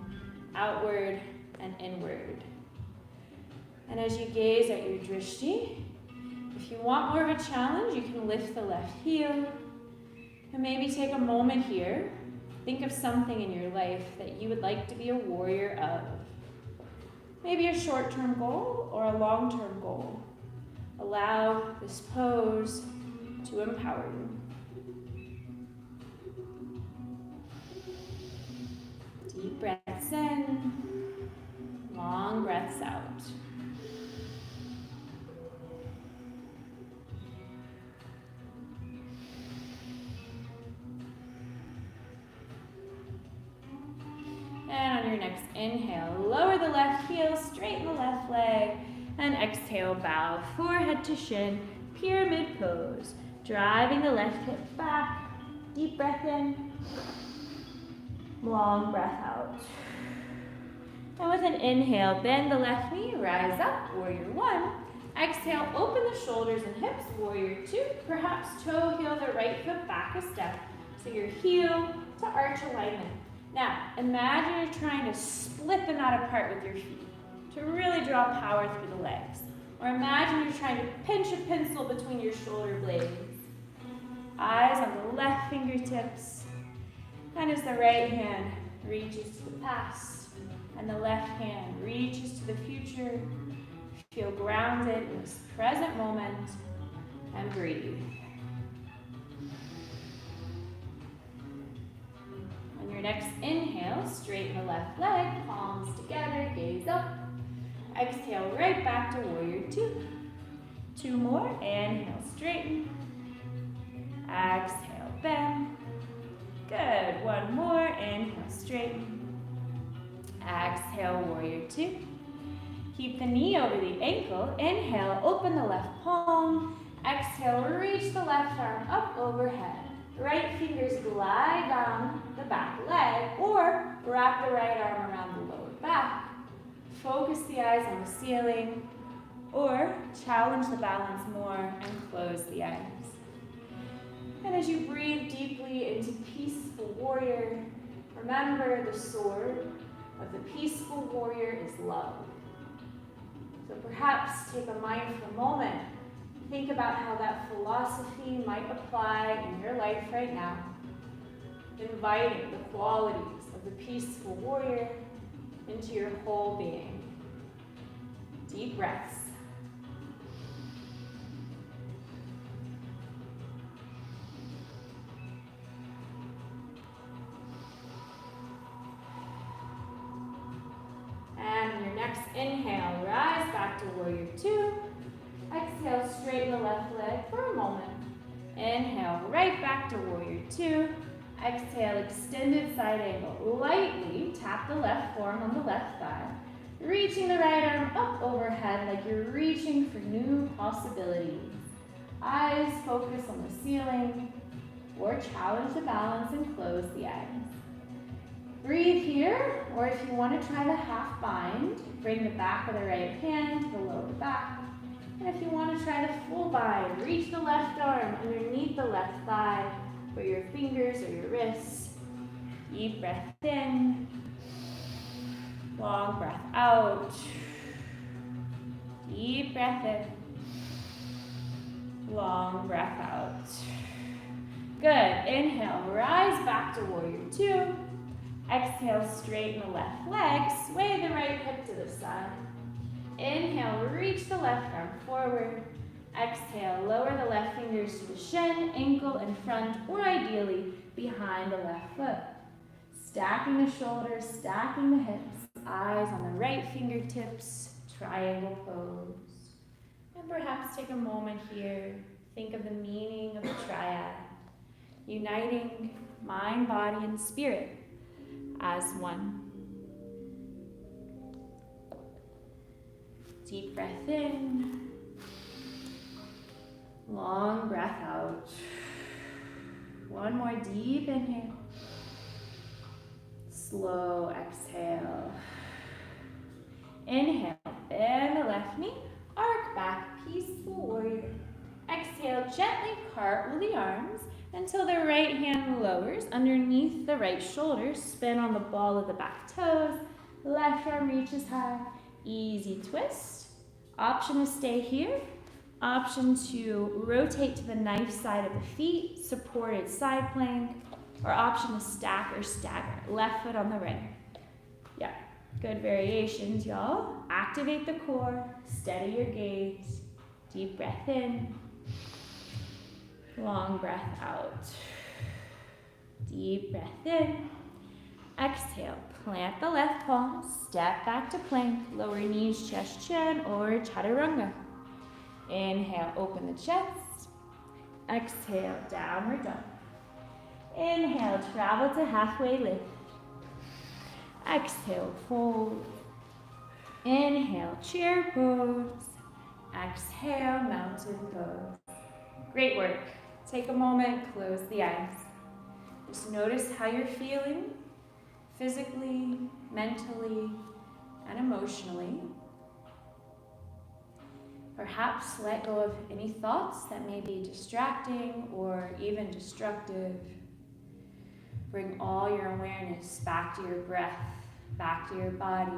outward and inward. And as you gaze at your drishti, if you want more of a challenge, you can lift the left heel. And maybe take a moment here. Think of something in your life that you would like to be a warrior of. Maybe a short-term goal or a long-term goal. Allow this pose to empower you. Deep breaths in, long breaths out. And on your next inhale, lower the left heel, straighten the left leg, and exhale, bow forehead to shin, pyramid pose. Driving the left hip back, deep breath in, long breath out. And with an inhale, bend the left knee, rise up, warrior one. Exhale, open the shoulders and hips, warrior two. Perhaps toe heel the right foot back a step, so your heel to arch alignment. Now, imagine you're trying to split the mat apart with your feet to really draw power through the legs. Or imagine you're trying to pinch a pencil between your shoulder blades. Eyes on the left fingertips. And as the right hand reaches to the past and the left hand reaches to the future, feel grounded in this present moment and breathe. On your next inhale, straighten the left leg, palms together, gaze up. Exhale, right back to warrior two. Two more, inhale, straighten. Exhale, bend. Good, one more, inhale, straighten. Exhale, warrior two. Keep the knee over the ankle. Inhale, open the left palm. Exhale, reach the left arm up overhead. Right fingers glide down the back leg or wrap the right arm around the lower back. Focus the eyes on the ceiling or challenge the balance more and close the eyes. And as you breathe deeply into peaceful warrior, remember the sword of the peaceful warrior is love. So perhaps take a mindful moment. Think about how that philosophy might apply in your life right now, inviting the qualities of the peaceful warrior into your whole being. Deep breaths. And on your next inhale, rise back to warrior two. Exhale, straighten the left leg for a moment. Inhale, right back to warrior two. Exhale, extended side angle. Lightly tap the left forearm on the left thigh. Reaching the right arm up overhead like you're reaching for new possibilities. Eyes focus on the ceiling or challenge the balance and close the eyes. Breathe here, or if you want to try the half bind, bring the back of the right hand to the lower back. And if you want to try the full bind, reach the left arm underneath the left thigh for your fingers or your wrists. Deep breath in. Long breath out. Deep breath in. Long breath out. Good. Inhale, rise back to warrior two. Exhale, straighten the left leg, sway the right hip to the side. Inhale, reach the left arm forward. Exhale, lower the left fingers to the shin, ankle in front, or ideally behind the left foot. Stacking the shoulders, stacking the hips, eyes on the right fingertips, triangle pose. And perhaps take a moment here, think of the meaning of the triad, uniting mind, body, and spirit as one. Deep breath in, long breath out. One more deep inhale, slow exhale. Inhale, bend the left knee, arc back, peaceful warrior. Exhale, gently cartwheel the arms until the right hand lowers underneath the right shoulder. Spin on the ball of the back toes. Left arm reaches high. Easy twist. Option to stay here. Option to rotate to the knife side of the feet, supported side plank. Or option to stack or stagger. Left foot on the right. Yeah, good variations, y'all. Activate the core. Steady your gaze. Deep breath in. Long breath out. Deep breath in. Exhale, plant the left palm, step back to plank, lower knees, chest, chin, or chaturanga. Inhale, open the chest. Exhale, downward dog. Inhale, travel to halfway lift. Exhale, fold. Inhale, chair pose. Exhale, mountain pose. Great work. Take a moment, close the eyes. Just notice how you're feeling physically, mentally, and emotionally. Perhaps let go of any thoughts that may be distracting or even destructive. Bring all your awareness back to your breath, back to your body.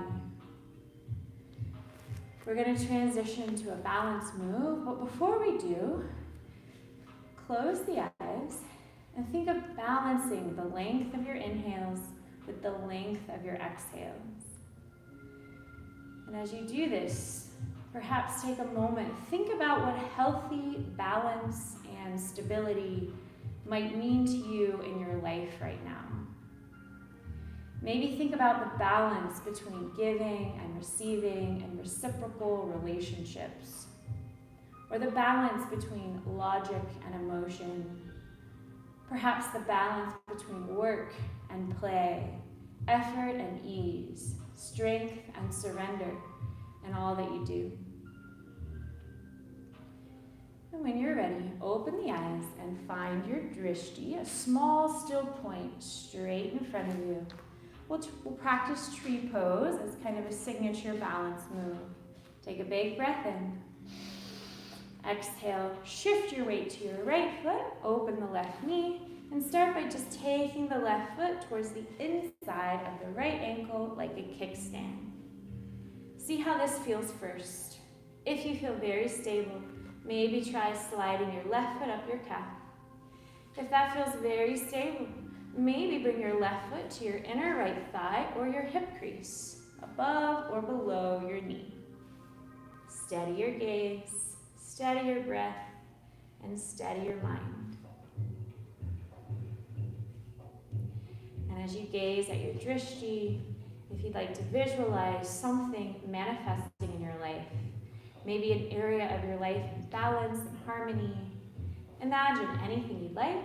We're going to transition to a balance move, but before we do, close the eyes and think of balancing the length of your inhales with the length of your exhales. And as you do this, perhaps take a moment, think about what healthy balance and stability might mean to you in your life right now. Maybe think about the balance between giving and receiving and reciprocal relationships, or the balance between logic and emotion, perhaps the balance between work and play, effort and ease, strength and surrender, and all that you do. And when you're ready, open the eyes and find your drishti, a small still point straight in front of you. We'll practice tree pose as kind of a signature balance move. Take a big breath in. Exhale, shift your weight to your right foot, open the left knee, and start by just taking the left foot towards the inside of the right ankle like a kickstand. See how this feels first. If you feel very stable, maybe try sliding your left foot up your calf. If that feels very stable, maybe bring your left foot to your inner right thigh or your hip crease, above or below your knee. Steady your gaze, steady your breath, and steady your mind. And as you gaze at your drishti, if you'd like to visualize something manifesting in your life, maybe an area of your life in balance and harmony, imagine anything you'd like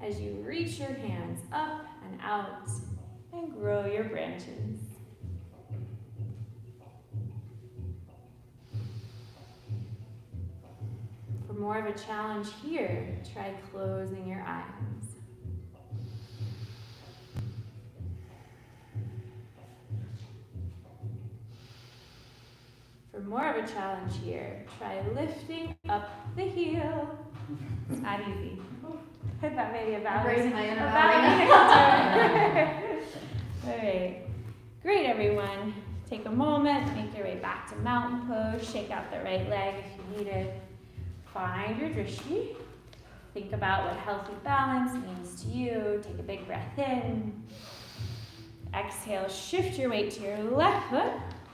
as you reach your hands up and out and grow your branches. For more of a challenge here, try closing your eyes. For more of a challenge here, try lifting up the heel. It's not easy. I thought maybe a balance. Raising my inner All right. Great, everyone. Take a moment, make your way back to mountain pose. Shake out the right leg if you need it. Find your drishti. Think about what healthy balance means to you. Take a big breath in. Exhale, shift your weight to your left foot,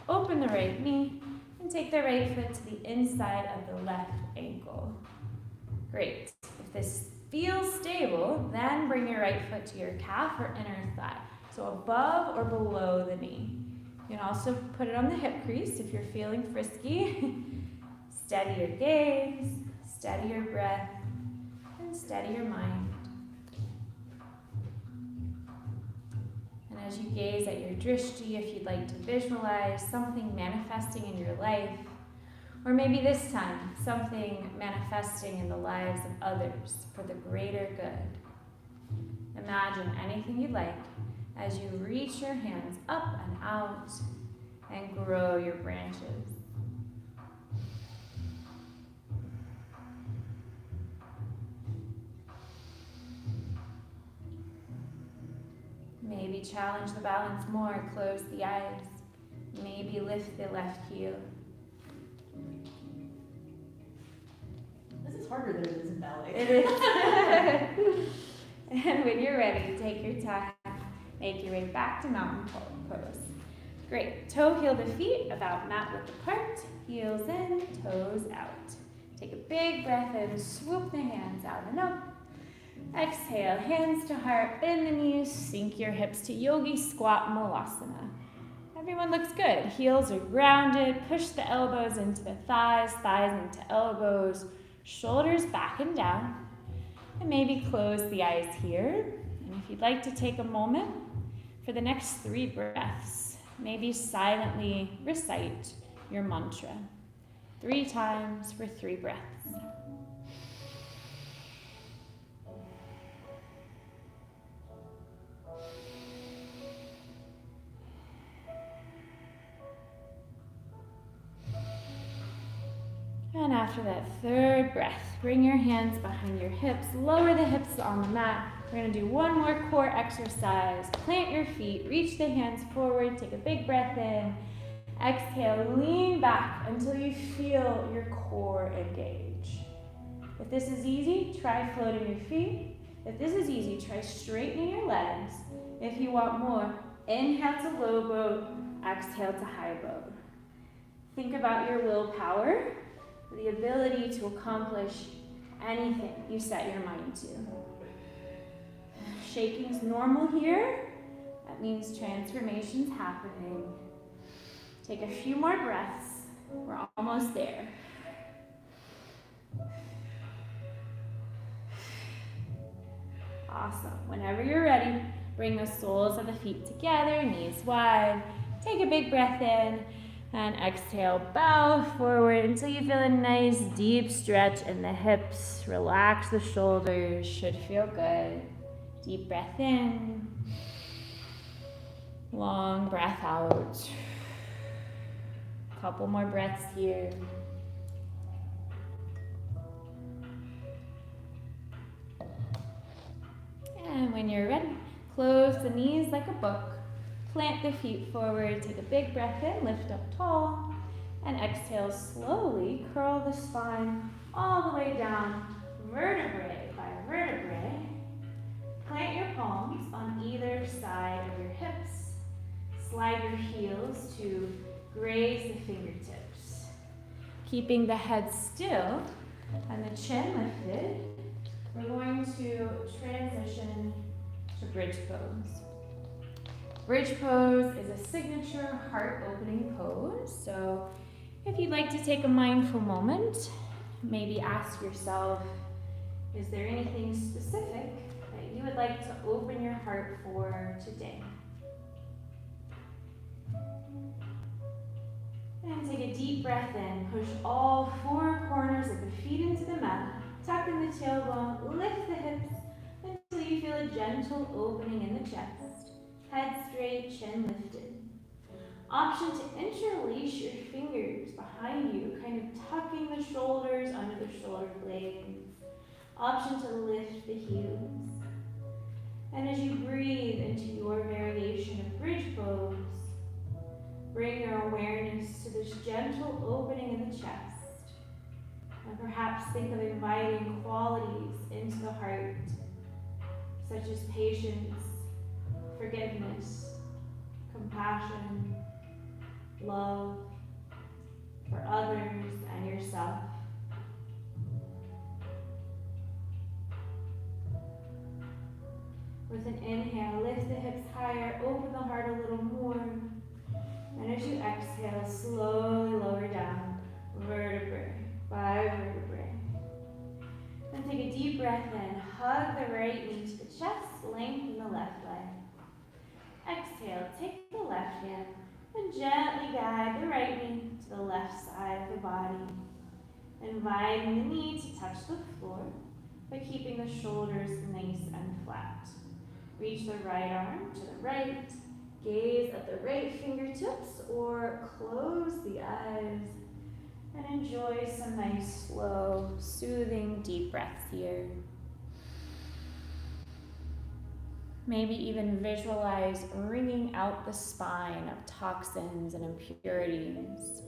open the right knee, and take the right foot to the inside of the left ankle. Great. If this feels stable, then bring your right foot to your calf or inner thigh. So above or below the knee. You can also put it on the hip crease if you're feeling frisky. Steady your gaze, steady your breath, and steady your mind. And as you gaze at your drishti, if you'd like to visualize something manifesting in your life, or maybe this time, something manifesting in the lives of others for the greater good. Imagine anything you'd like as you reach your hands up and out and grow your branches. Maybe challenge the balance more, close the eyes. Maybe lift the left heel. This is harder than it is in ballet. It is. And when you're ready, take your time. Make your way back to mountain pose. Great. Toe heel the feet about mat width apart. Heels in, toes out. Take a big breath in, swoop the hands out and up. Exhale, hands to heart, bend the knees, sink your hips to yogi squat malasana. Everyone looks good. Heels are grounded. Push the elbows into the thighs, thighs into elbows, shoulders back and down. And maybe close the eyes here. And if you'd like to take a moment for the next 3 breaths, maybe silently recite your mantra 3 times for 3 breaths. And after that 3rd breath, bring your hands behind your hips, lower the hips on the mat. We're gonna do one more core exercise. Plant your feet, reach the hands forward, take a big breath in. Exhale, lean back until you feel your core engage. If this is easy, try floating your feet. If this is easy, try straightening your legs. If you want more, inhale to low boat, exhale to high boat. Think about your willpower, the ability to accomplish anything you set your mind to. Shaking's normal here. That means transformation's happening. Take a few more breaths. We're almost there. Awesome. Whenever you're ready, bring the soles of the feet together, knees wide. Take a big breath in. And exhale, bow forward until you feel a nice deep stretch in the hips. Relax the shoulders, should feel good. Deep breath in. Long breath out. Couple more breaths here. And when you're ready, close the knees like a book. Plant the feet forward, take a big breath in, lift up tall, and exhale slowly, curl the spine all the way down, vertebrae by vertebrae. Plant your palms on either side of your hips. Slide your heels to graze the fingertips. Keeping the head still and the chin lifted, we're going to transition to bridge pose. Bridge pose is a signature heart-opening pose, so if you'd like to take a mindful moment, maybe ask yourself, is there anything specific that you would like to open your heart for today? And take a deep breath in, push all 4 corners of the feet into the mat, tuck in the tailbone, lift the hips until you feel a gentle opening in the chest. Head straight, chin lifted. Option to interlace your fingers behind you, kind of tucking the shoulders under the shoulder blades. Option to lift the heels. And as you breathe into your variation of bridge pose, bring your awareness to this gentle opening in the chest. And perhaps think of inviting qualities into the heart, such as patience, forgiveness, compassion, love for others and yourself. With an inhale, lift the hips higher, open the heart a little more. And as you exhale, slowly lower down, vertebrae by vertebrae. Then take a deep breath in, hug the right knee to the chest, lengthen the left leg. Exhale, take the left hand and gently guide the right knee to the left side of the body. Inviting the knee to touch the floor, but keeping the shoulders nice and flat. Reach the right arm to the right, gaze at the right fingertips or close the eyes and enjoy some nice, slow, soothing, deep breaths here. Maybe even visualize wringing out the spine of toxins and impurities.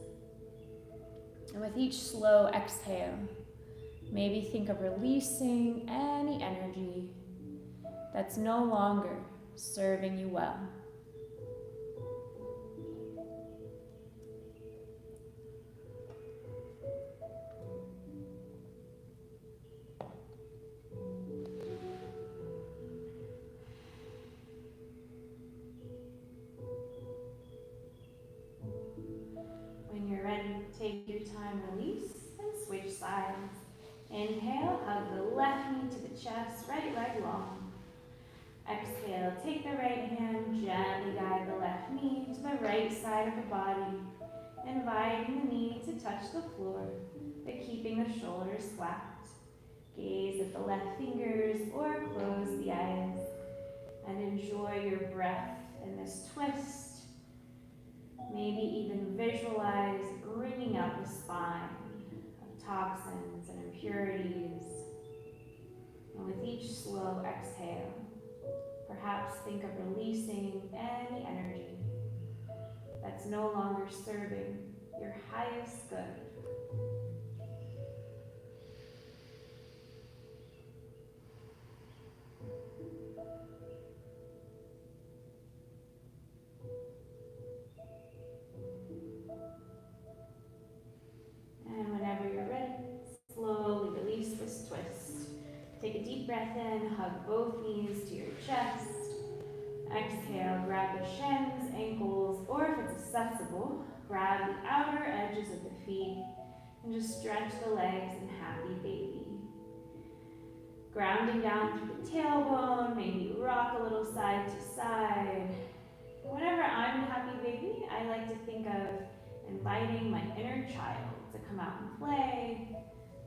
And with each slow exhale, maybe think of releasing any energy that's no longer serving you well. When you're ready, take your time, release, and switch sides. Inhale, hug the left knee to the chest, right leg long. Exhale, take the right hand, gently guide the left knee to the right side of the body, inviting the knee to touch the floor, but keeping the shoulders flat. Gaze at the left fingers or close the eyes, and enjoy your breath in this twist. Maybe even visualize wringing out the spine of toxins and impurities. And with each slow exhale, perhaps think of releasing any energy that's no longer serving your highest good. And whenever you're ready, slowly release this twist. Take a deep breath in, hug both knees to your chest. Exhale, grab the shins, ankles, or if it's accessible, grab the outer edges of the feet and just stretch the legs in happy baby. Grounding down through the tailbone, maybe rock a little side to side. Whenever I'm in happy baby, I like to think of inviting my inner child to come out and play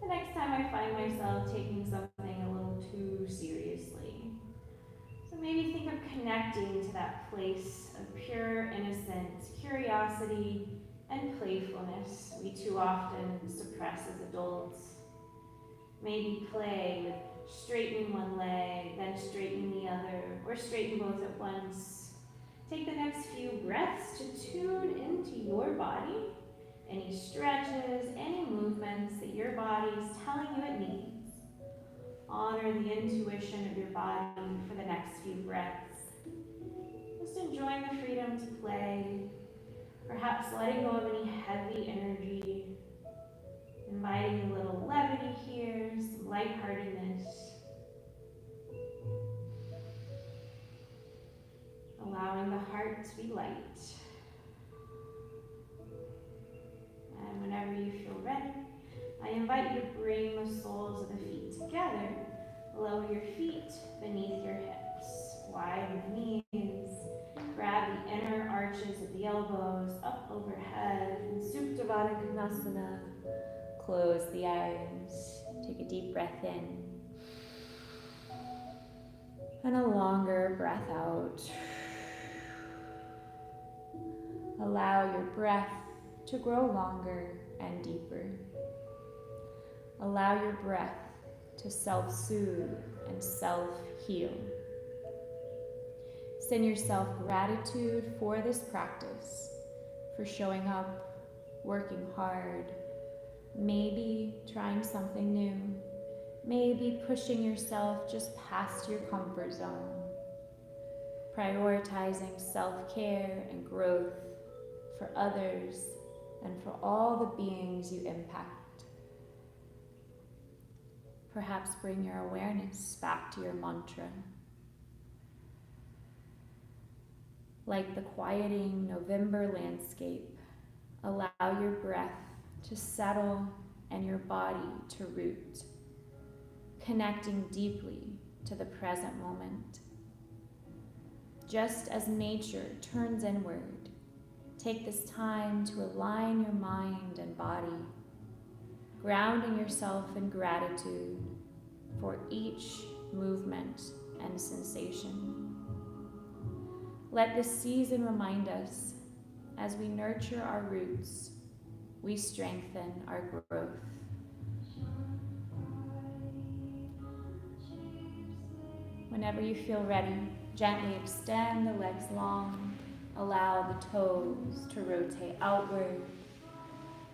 the next time I find myself taking something a little too seriously. So maybe think of connecting to that place of pure innocence, curiosity, and playfulness we too often suppress as adults. Maybe play with straightening one leg, then straightening the other, or straighten both at once. Take the next few breaths to tune into your body, any stretches, any movements that your body is telling you it needs. Honor the intuition of your body for the next few breaths. Just enjoying the freedom to play, perhaps letting go of any heavy energy, inviting a little levity here, some lightheartedness. Allowing the heart to be light. And whenever you feel ready, I invite you to bring the soles of the feet together. Lower your feet beneath your hips. Widen the knees. Grab the inner arches of the elbows up overhead. And Supta Konasana. Close the eyes. Take a deep breath in. And a longer breath out. Allow your breath to grow longer and deeper. Allow your breath to self-soothe and self-heal. Send yourself gratitude for this practice, for showing up, working hard, maybe trying something new, maybe pushing yourself just past your comfort zone. prioritizing self-care and growth for others and for all the beings you impact. Perhaps bring your awareness back to your mantra. Like the quieting November landscape, allow your breath to settle and your body to root, connecting deeply to the present moment. Just as nature turns inward, take this time to align your mind and body, grounding yourself in gratitude for each movement and sensation. Let this season remind us, as we nurture our roots, we strengthen our growth. Whenever you feel ready, gently extend the legs long. Allow the toes to rotate outward.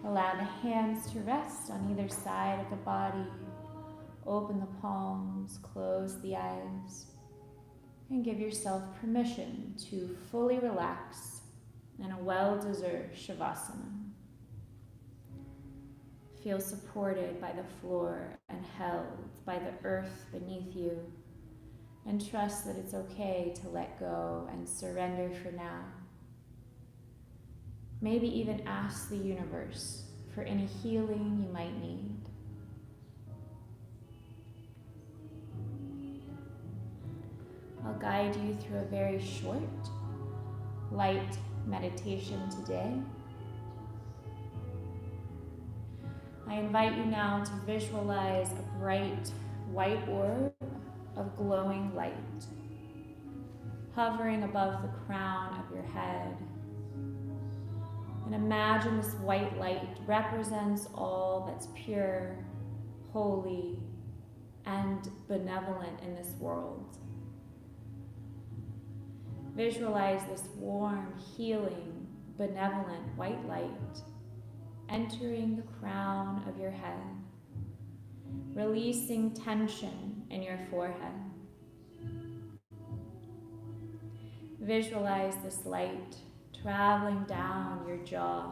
Allow the hands to rest on either side of the body. Open the palms, close the eyes, and give yourself permission to fully relax in a well-deserved Shavasana. Feel supported by the floor and held by the earth beneath you, and trust that it's okay to let go and surrender for now. Maybe even ask the universe for any healing you might need. I'll guide you through a very short, light meditation today. I invite you now to visualize a bright white orb of glowing light hovering above the crown of your head. And imagine this white light represents all that's pure, holy, and benevolent in this world. Visualize this warm, healing, benevolent white light entering the crown of your head, releasing tension in your forehead. Visualize this light traveling down your jaw,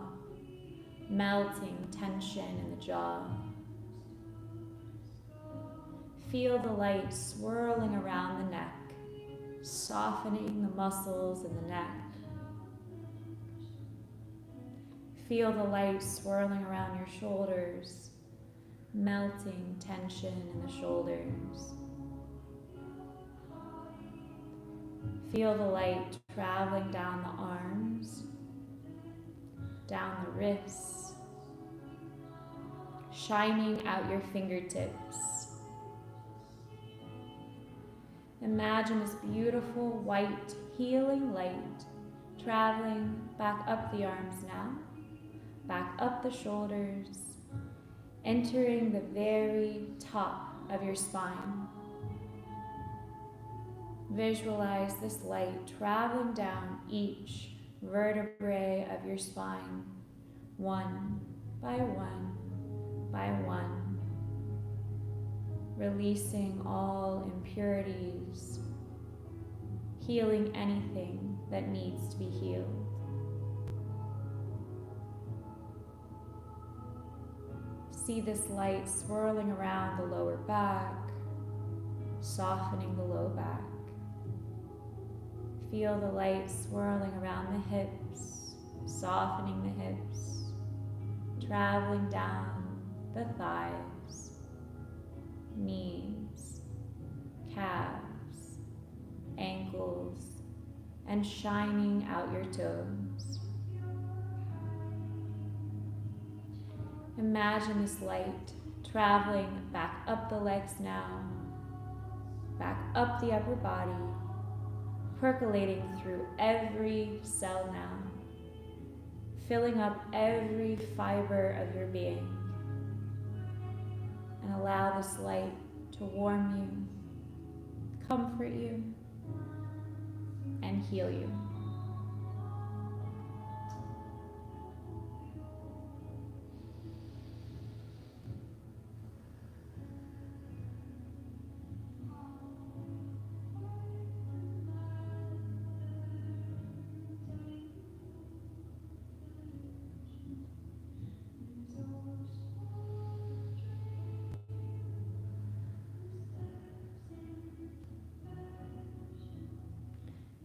melting tension in the jaw. Feel the light swirling around the neck, softening the muscles in the neck. Feel the light swirling around your shoulders, melting tension in the shoulders. Feel the light traveling down the arms, down the wrists, shining out your fingertips. Imagine this beautiful white healing light traveling back up the arms now, back up the shoulders, entering the very top of your spine. Visualize this light traveling down each vertebrae of your spine, one by one by one, releasing all impurities, healing anything that needs to be healed. See this light swirling around the lower back, softening the low back. Feel the light swirling around the hips, softening the hips, traveling down the thighs, knees, calves, ankles, and shining out your toes. Imagine this light traveling back up the legs now, back up the upper body, percolating through every cell now, filling up every fiber of your being. And allow this light to warm you, comfort you, and heal you.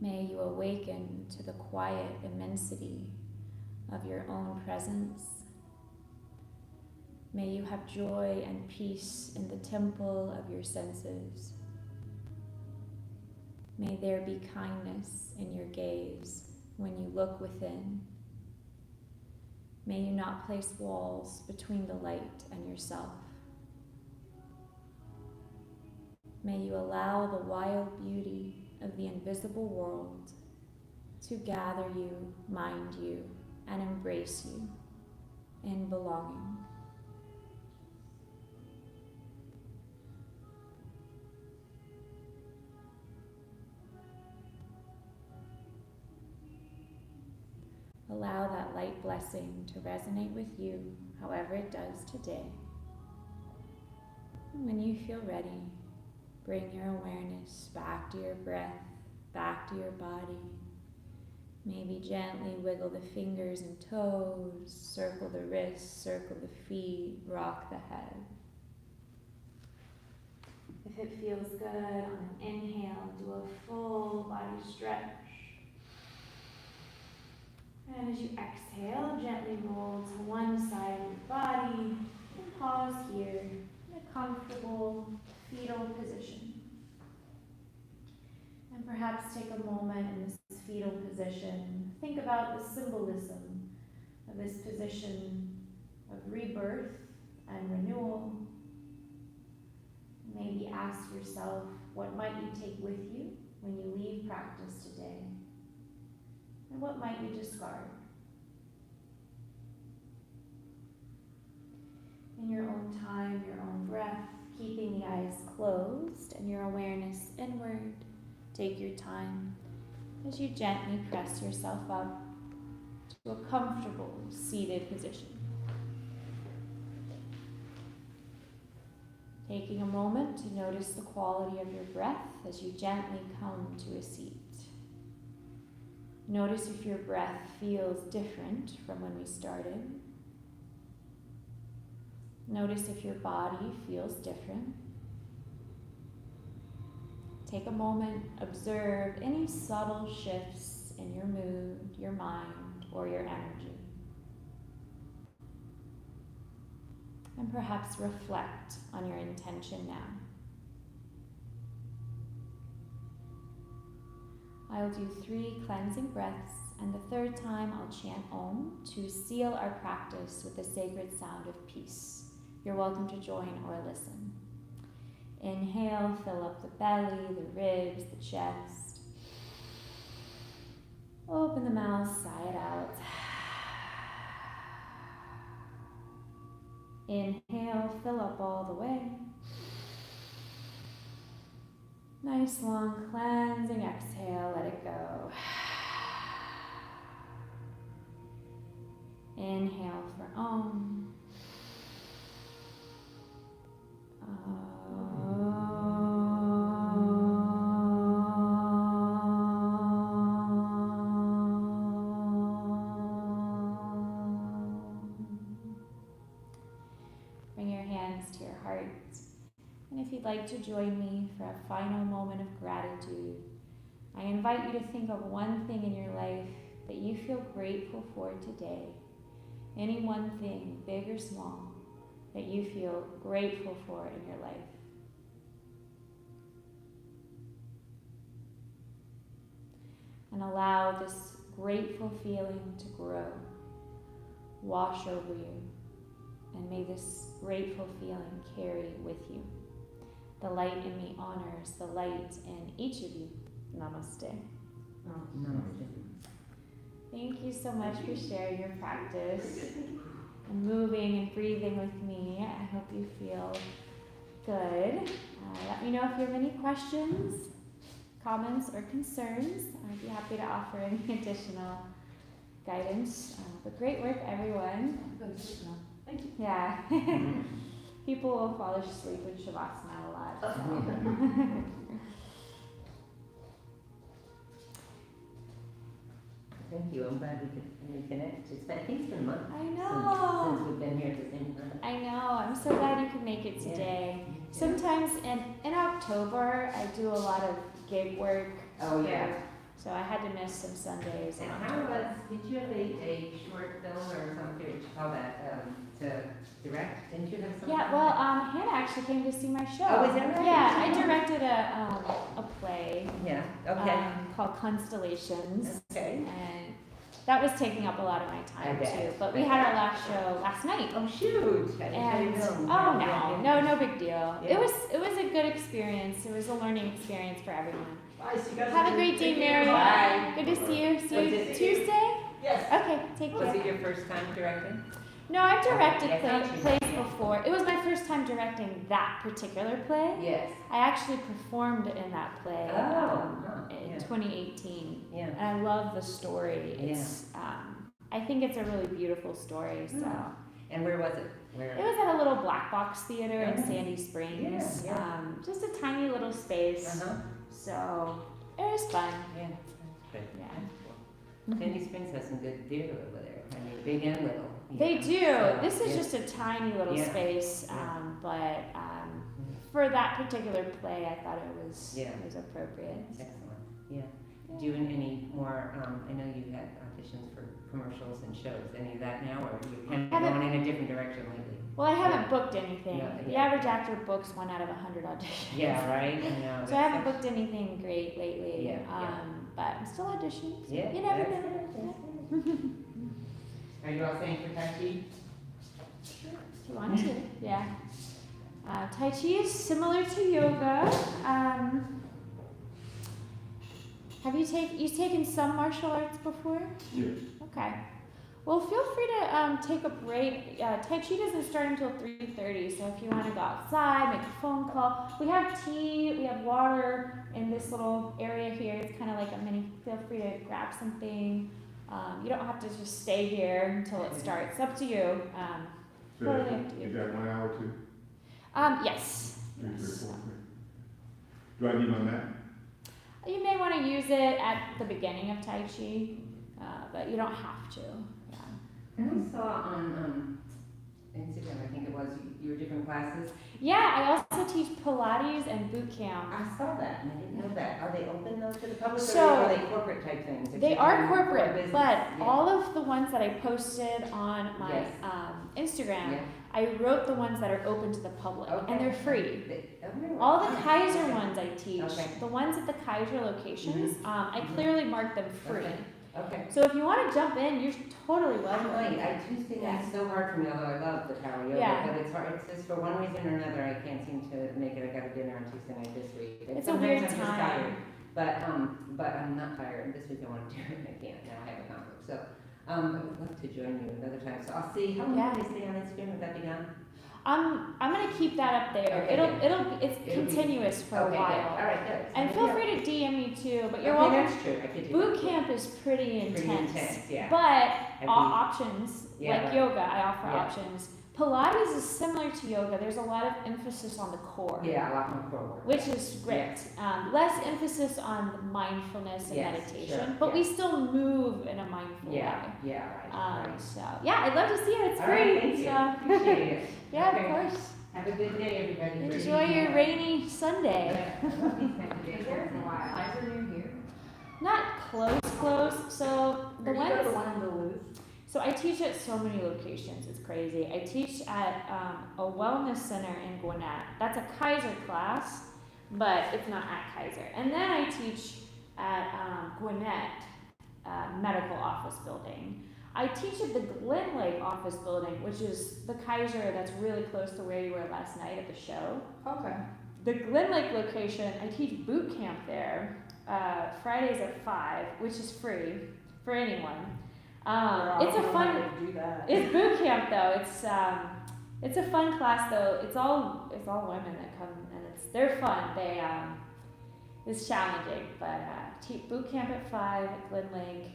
May you awaken to the quiet immensity of your own presence. May you have joy and peace in the temple of your senses. May there be kindness in your gaze when you look within. May you not place walls between the light and yourself. May you allow the wild beauty of the invisible world to gather you, mind you, and embrace you in belonging. Allow that light blessing to resonate with you, however it does today. And when you feel ready, bring your awareness back to your breath, back to your body. Maybe gently wiggle the fingers and toes, circle the wrists, circle the feet, rock the head. If it feels good, on an inhale, do a full body stretch. And as you exhale, gently roll to one side of your body and pause here in a comfortable fetal position. And perhaps take a moment in this fetal position. Think about the symbolism of this position of rebirth and renewal. Maybe ask yourself, what might you take with you when you leave practice today? And what might you discard? In your own time, your own breath, keeping the eyes closed and your awareness inward, take your time as you gently press yourself up to a comfortable seated position. Taking a moment to notice the quality of your breath as you gently come to a seat. Notice if your breath feels different from when we started. Notice if your body feels different. Take a moment, observe any subtle shifts in your mood, your mind, or your energy. And perhaps reflect on your intention now. I'll do 3 cleansing breaths, and the third time I'll chant Om to seal our practice with the sacred sound of peace. You're welcome to join or listen. Inhale, fill up the belly, the ribs, the chest. Open the mouth, sigh it out. Inhale, fill up all the way. Nice long cleansing exhale, let it go. Inhale for Om. Bring your hands to your heart. And if you'd like to join me for a final moment of gratitude, I invite you to think of one thing in your life that you feel grateful for today. Any one thing, big or small, that you feel grateful for in your life. And allow this grateful feeling to grow, wash over you, and may this grateful feeling carry with you. The light in me honors the light in each of you. Namaste. Thank you so much for sharing your practice and moving and breathing with me. I hope you feel good. Let me know if you have any questions, comments, or concerns. I'd be happy to offer any additional guidance. But great work, everyone. Thank you. Yeah. People will fall asleep in Shavasana a lot. So. Thank you. I'm glad we could reconnect. I think it's been a month. I know. Since we've been here at the same time. I know. I'm so glad you could make it today. Yeah. Sometimes in October, I do a lot of gig work. Oh, yeah. So I had to miss some Sundays. And how was, did you have a short film or something, what you call that, to direct? Didn't you have something? Yeah, well, Hannah actually came to see my show. Oh, is that right? Yeah, I directed a play Yeah, okay. called Constellations, Okay. and that was taking up a lot of my I time bet. too. But we had our last show last night. Oh, shoot. I didn't And know. no big deal. Yeah. It was a good experience. It was a learning experience for everyone. Bye, see you guys. Have a later. great day, Take care. Mary. Bye. Good to see you. See Was you it- Tuesday. Yes. Okay, take Was care. it your first time directing? No, I've directed I thought you plays did. before. It was my first time directing that particular play. Yes. I actually performed in that play Oh, in yeah. 2018, Yeah. and I love the story. It's I think it's a really beautiful story. So And where was it? Where? it was at a little black box theater in Oh. Sandy Springs. Yeah, yeah. Just a tiny little space. Uh-huh. So it was fun. Yeah. Good. Yeah. That's cool. Sandy Springs has some good theater over there. I mean, big and little. you They know, do. so, This is yeah. just a tiny little Yeah. space, Yeah. but for that particular play, I thought it Yeah. was appropriate. Excellent. Yeah. Do you have any more? I know you had auditions for commercials and shows. Any of that now, or you kind of Haven't- going in a different direction lately? Well, I haven't booked anything. Yeah, The yeah. average actor books 1 out of 100 auditions. Yeah. Right. I know. So I haven't booked anything great lately. Yeah, yeah. But I'm still auditioning. So Yeah. you never that's know. good, that's good. Are you all staying for Tai Chi? If you want to, yeah. Tai Chi is similar to yoga. Have you taken some martial arts before? Yes. Okay. Well, feel free to take a break. Tai Chi doesn't start until 3:30, so if you want to go outside, make a phone call. We have tea, we have water in this little area here. It's kind of like a mini. Feel free to grab something. You don't have to just stay here until it starts. It's up to you. So Totally up to is you. that 1 hour too? Yes. 3, 3, Yes. 4, 3. Do I need my mat? You may want to use it at the beginning of Tai Chi, but you don't have to. Yeah. And I saw on Instagram, I think it was, your different classes. Yeah, I also teach Pilates and boot camp. I saw that, and I didn't know that. Are they open though to the public, So, or are they corporate type things? If They you're are doing core corporate, business, but yeah. all of the ones that I posted on my Yes. Instagram, Yeah. I wrote the ones that are open to the public, Okay. and they're free. Oh, really? All the Oh, Kaiser okay. ones I teach, Okay. the ones at the Kaiser locations, I clearly mark them free. Okay. Okay. So if you want to jump in, you're totally I welcome. might. I do think that's so hard for me, although I love the power yoga, Yeah. but it's hard. It's just for one reason or another, I can't seem to make it. I got a dinner on Tuesday night this week. And It's a sometimes weird I'm just time. tired. But I'm not tired. This week I want to do it, and I can't. Now I have a conflict. So I would love to join you another time. So I'll see. How long Yeah. do they stay on Instagram? Would that be done? I'm gonna keep that up there. Okay, It's It'll be- continuous for a Okay, good. while. All right, good. And feel free to DM me too, but you're Okay, welcome. That's true. I could do Boot that. camp is pretty intense. Pretty intense, yeah. But I'd all be- options, Yeah, like right. yoga, I offer Yeah. options. Pilates is similar to yoga. There's a lot of emphasis on the core, Yeah, a lot more forward. which is great. Less emphasis on mindfulness and Yes, meditation, sure, but yeah. we still move in a mindful Yeah, way. yeah, right. right. So yeah, I'd love to see it. It's All free. right, thank you. So Appreciate it. yeah, Okay. of course. Have a good day, everybody. Enjoy your rainy Sunday. Is there Kaiser near here? Not close. So the Or do you go to ones. one in Duluth? So I teach at so many locations. It's crazy. I teach at a wellness center in Gwinnett. That's a Kaiser class, but it's not at Kaiser. And then I teach at Gwinnett Medical Office Building. I teach at the Glen Lake Office Building, which is the Kaiser that's really close to where you were last night at the show. Okay. The Glen Lake location, I teach boot camp there, Fridays at 5, which is free for anyone. It's a fun. Do that. It's boot camp though. It's a fun class though. It's all women that come and they're fun. It's challenging, but boot camp at 5 at Glen Lake.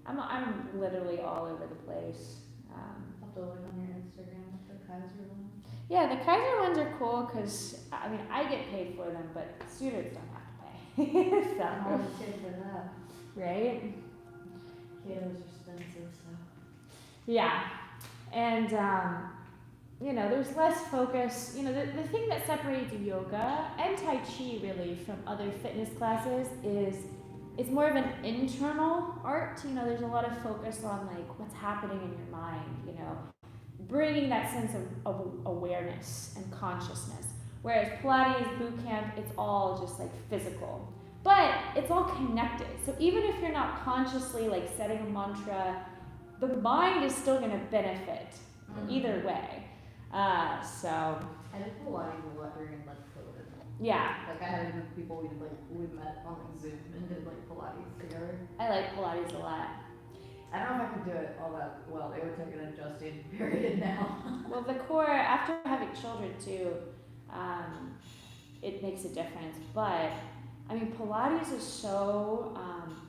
I'm literally all over the place. I'll have to look on your Instagram with the Kaiser one. Yeah, the Kaiser ones are cool because I get paid for them, but students don't have to pay. I'll So, pay for that. right? Kato's expensive, so. Yeah, and there's less focus. The thing that separates yoga and Tai Chi really from other fitness classes is it's more of an internal art. You know, there's a lot of focus on like what's happening in your mind, you know, bringing that sense of awareness and consciousness. Whereas Pilates, boot camp, it's all just like physical. But it's all connected. So even if you're not consciously like setting a mantra, the mind is still going to benefit either way. So I did Pilates a lot during like COVID. yeah, Like I had a group of people we met on like Zoom and did like Pilates together. I like Pilates a lot. I don't know if I could do it all that well. It would take an adjusting period now. Well, the core, after having children too, it makes a difference. But I mean, Pilates is so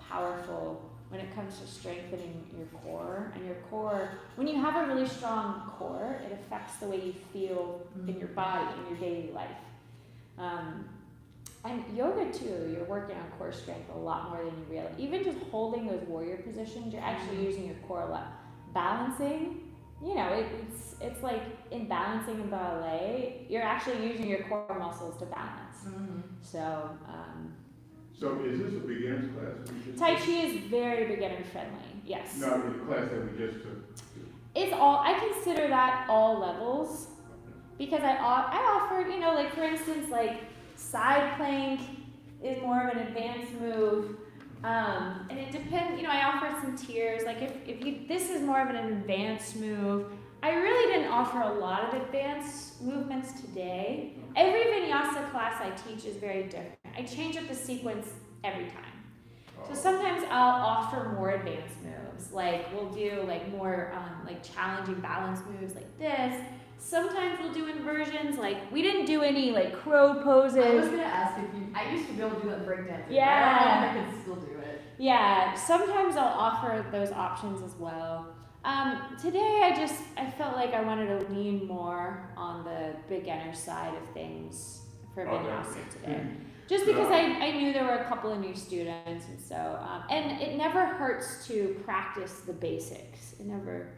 powerful when it comes to strengthening your core. And your core, when you have a really strong core, it affects the way you feel in your body, in your daily life. And yoga too, you're working on core strength a lot more than you realize. Even just holding those warrior positions, you're actually using your core a lot. Balancing, you know, it's like in balancing in ballet, you're actually using your core muscles to balance. So, So is this a beginner's class? Tai Chi is very beginner friendly, yes. No, the class that we just took. It's all, I consider that all levels, because I offer, you know, like for instance, like side plank is more of an advanced move. And it depends, you know, I offer some tiers. Like if you, this is more of an advanced move. I really didn't offer a lot of advanced movements today. Every vinyasa class I teach is very different. I change up the sequence every time. So sometimes I'll offer more advanced moves. Like we'll do like more like challenging balance moves like this. Sometimes we'll do inversions. Like we didn't do any like crow poses. I was gonna ask if you. I used to be able to do that breakdancing. Yeah. I don't know if I can still do it. Yeah, sometimes I'll offer those options as well. Today I felt like I wanted to lean more on the beginner side of things for vinyasa today. Just because I knew there were a couple of new students, and so and it never hurts to practice the basics. It never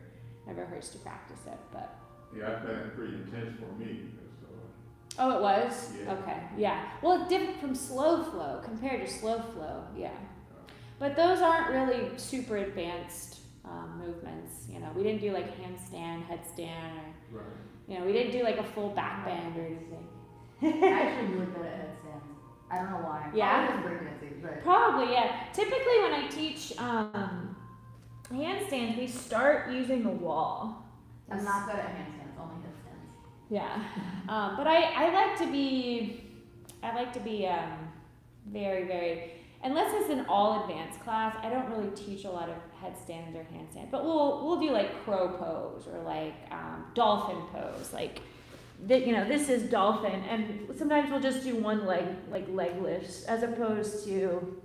hurts to practice it, but. Yeah, I found it pretty intense for me. Oh, it was? Yeah. Okay, yeah. Well, it's different from slow flow compared to slow flow, yeah. But those aren't really super advanced movements. You know, we didn't do like handstand, headstand, or Right. you know, we didn't do like a full back bend or anything. I'm actually really good at headstands. I don't know why. Yeah? Probably breakdancing, but. Probably, yeah. Typically, when I teach handstands, we start using the wall. I'm not good at handstands, only headstands. Yeah, but I like to be very, very, unless it's an all advanced class, I don't really teach a lot of headstands or handstands, but we'll do like crow pose or like dolphin pose, like that, you know, this is dolphin, and sometimes we'll just do one leg, like leg lifts, as opposed to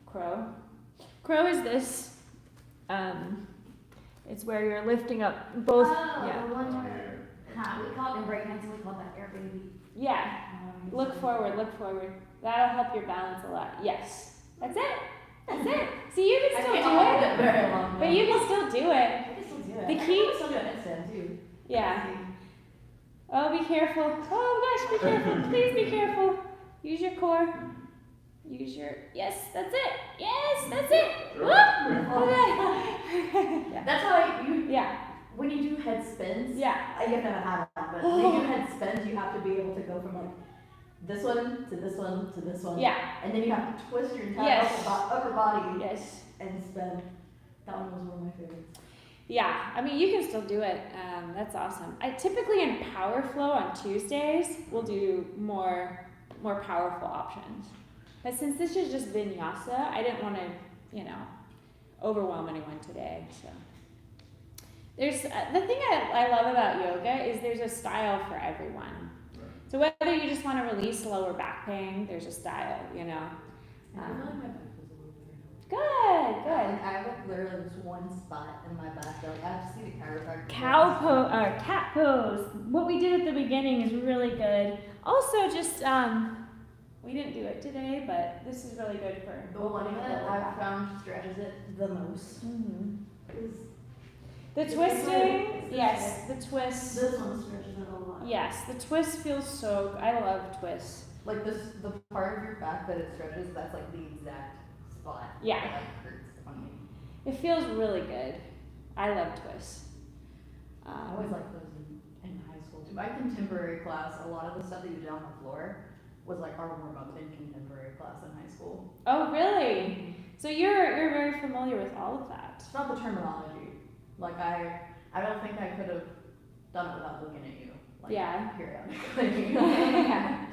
crow. Crow is this. It's where you're lifting up both. Yeah. The one where we call it in breakdancing, we call that air baby. Yeah. Look forward. Look forward. That'll help your balance a lot. Yes. That's it. That's it. See, you can still do it. Very long. But you can still do it. I can still do it. The I key- can still do a headstand too. Yeah. Oh, be careful. Oh gosh, be careful. Please be careful. Use your core. Use your. Yes, that's it. Yes, that's it. Whoop. Okay. Yeah. That's how Yeah. when you do head spins, Yeah. you have to have a hat on, but when you do head spins, you have to be able to go from like this one to this one to this one. Yeah. And then you have to twist your entire Yes. upper body Yes. and spin. That one was one of my favorites. Yeah, I mean, you can still do it. That's awesome. I typically in Power Flow on Tuesdays, we'll do more powerful options. But since this is just vinyasa, I didn't want to, you know, overwhelm anyone today. So there's the thing I love about yoga is there's a style for everyone. So whether you just want to release lower back pain, there's a style, you know. I feel like my back feels a little better now. Good. I have like literally this one spot in my back that like I have to see the chiropractor. Cow pose or cat pose. What we did at the beginning is really good. Also, just we didn't do it today, but this is really good for. The one that I've found stretches it the most is The twisting, yes, the twist. this one stretches it a lot. Yes, the twist feels so. I love twists. like the part of your back that it stretches, that's like the exact spot Yeah. that like hurts on me. It feels really good. I love twists. I always liked those in high school too. My contemporary class, a lot of the stuff that you did on the floor was like our warm up in contemporary class in high school. Oh, really? So you're very familiar with all of that. It's not the terminology. Like I don't think I could have done it without looking at you. Like, Yeah. Periodically. Yeah.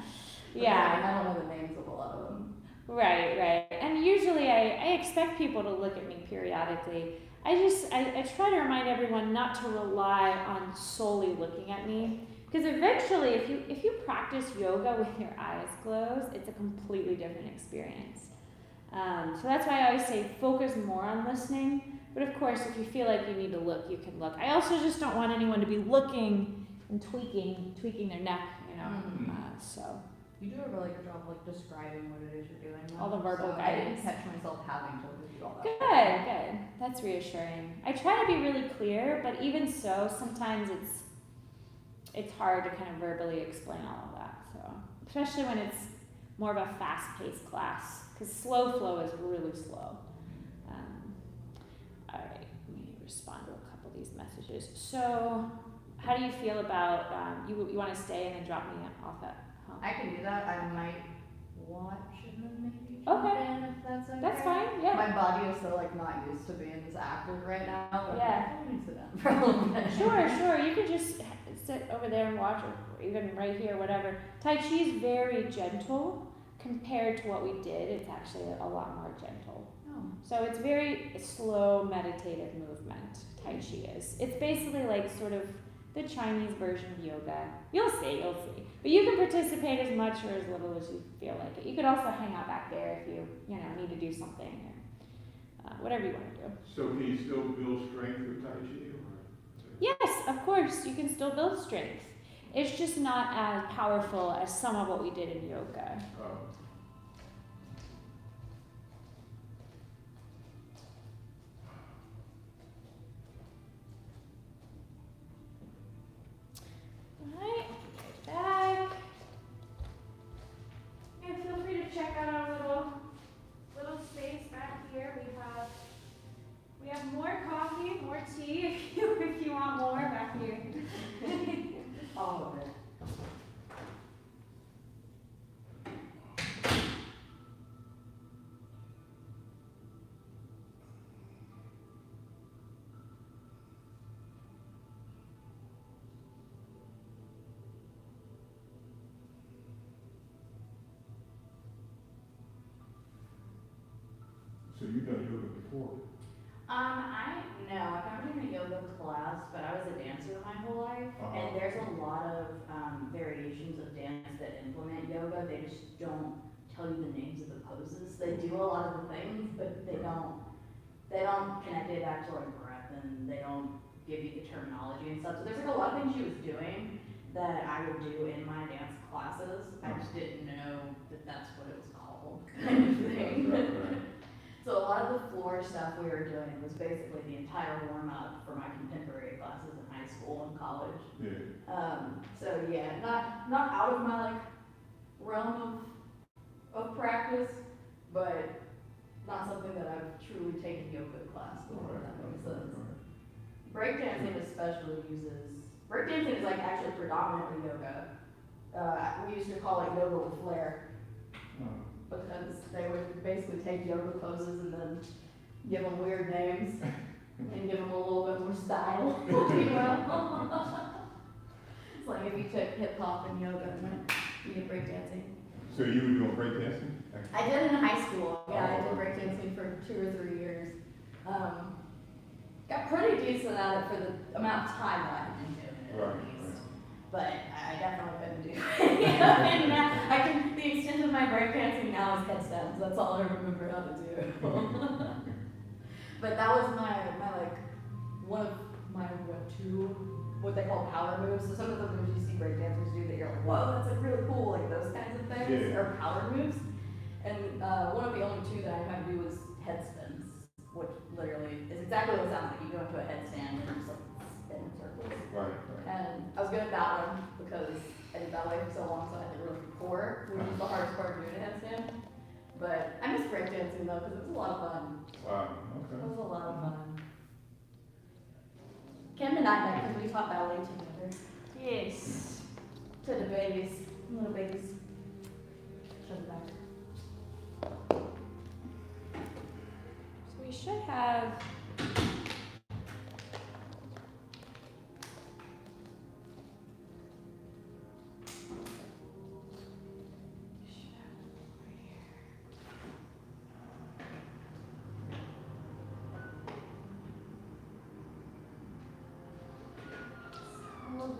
Yeah. I don't know the names of a lot of them. Right. And usually I expect people to look at me periodically. I try to remind everyone not to rely on solely looking at me. Because eventually, if you practice yoga with your eyes closed, it's a completely different experience. So that's why I always say focus more on listening. But of course, if you feel like you need to look, you can look. I also just don't want anyone to be looking and tweaking their neck, you know. So You do a really good job of like describing what it is you're doing. All the verbal so I guidance. didn't catch myself having to do all that. good. That's reassuring. I try to be really clear, but even so, sometimes it's hard to kind of verbally explain all of that. So especially when it's more of a fast-paced class, because slow flow is really slow. All right, let me respond to a couple of these messages. So, how do you feel about you want to stay and then drop me off at home? I can do that. I might watch and then maybe jump Okay. in if that's okay. That's fine. Yeah. My body is so like not used to being this active right now. But Yeah. I'm like, I need to sit down for a little bit. Sure. You could just sit over there and watch, or even right here, whatever. Tai Chi is very gentle compared to what we did. It's actually a lot more gentle. Oh. So it's very slow, meditative movement. Tai Chi is. It's basically like sort of the Chinese version of yoga. You'll see. But you can participate as much or as little as you feel like it. You could also hang out back there if you need to do something or whatever you want to do. So can you still build strength with Tai Chi? Yes, of course, you can still build strength. It's just not as powerful as some of what we did in yoga. Alright, back. And feel free to check out our little space back here. We have more coffee, more tea if you want more back here. All of it. So you've done yoga before? I've never taken a yoga class, but I was a dancer my whole life, and there's a lot of variations of dance that implement yoga. They just don't tell you the names of the poses. They do a lot of the things, but they don't connect it back to like breath, and they don't give you the terminology and stuff. So there's like a lot of things she was doing that I would do in my dance classes. I just didn't know that that's what it was called, kind of thing. So a lot of the floor stuff we were doing was basically the entire warm up for my contemporary classes in high school and college. Yeah. So yeah, not out of my like realm of practice, but not something that I've truly taken yoga class before, if that makes sense. Breakdancing especially breakdancing is like actually predominantly yoga. We used to call it yoga with flair. Because they would basically take yoga poses and then give them weird names and give them a little bit more style, if you will. It's like if you took hip hop and yoga and then you get breakdancing. So you were doing breakdancing? I did it in high school. Yeah, I did breakdancing for 2 or 3 years. Got pretty decent at it for the amount of time that I've been doing it, at least. But I definitely couldn't do it. And the extent of my breakdancing now is headstands. That's all I remember how to do. But that was my like one of my what they call power moves. So some of the moves you see breakdancers do that you're like, whoa, that's like really cool, like those kinds of things are power moves. And one of the only 2 that I knew how to do was headspins, which literally is exactly what it sounds like. You go into a headstand and just like spin in circles. Right. And I was good at that one because I did ballet for so long, so I had to really core, which is the hardest part of doing a handstand. But I miss breakdancing though, because it was a lot of fun. Wow, It okay. was a lot of fun. Kim and I met because we taught ballet together Yes. to the babies, little babies. Show the back. So we should have.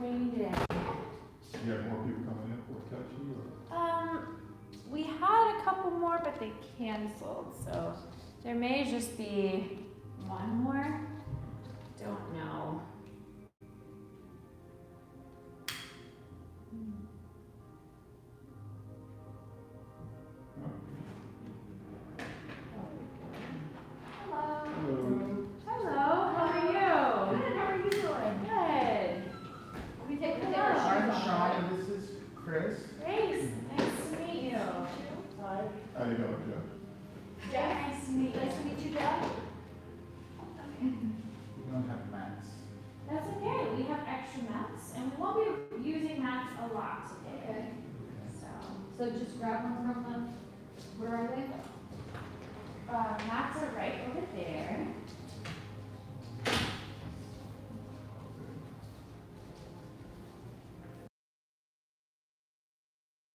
Rainy day. You have more people coming in for Tai Chi or? We had a couple more, but they canceled, so there may just be one more. Don't know. Hello. Hello. Hello. How are you? Good, how are you doing? Good. We take the Hello. different I'm shirts Sean on. and this is Chris. Grace, nice to meet you. Hi. How you doing, Jeff? Jeff, nice to meet you. Nice to meet you, Jeff. We don't have mats. That's okay. We have extra mats, and we won't be using mats a lot today. Okay. So, So just grab one from them. Where are they? mat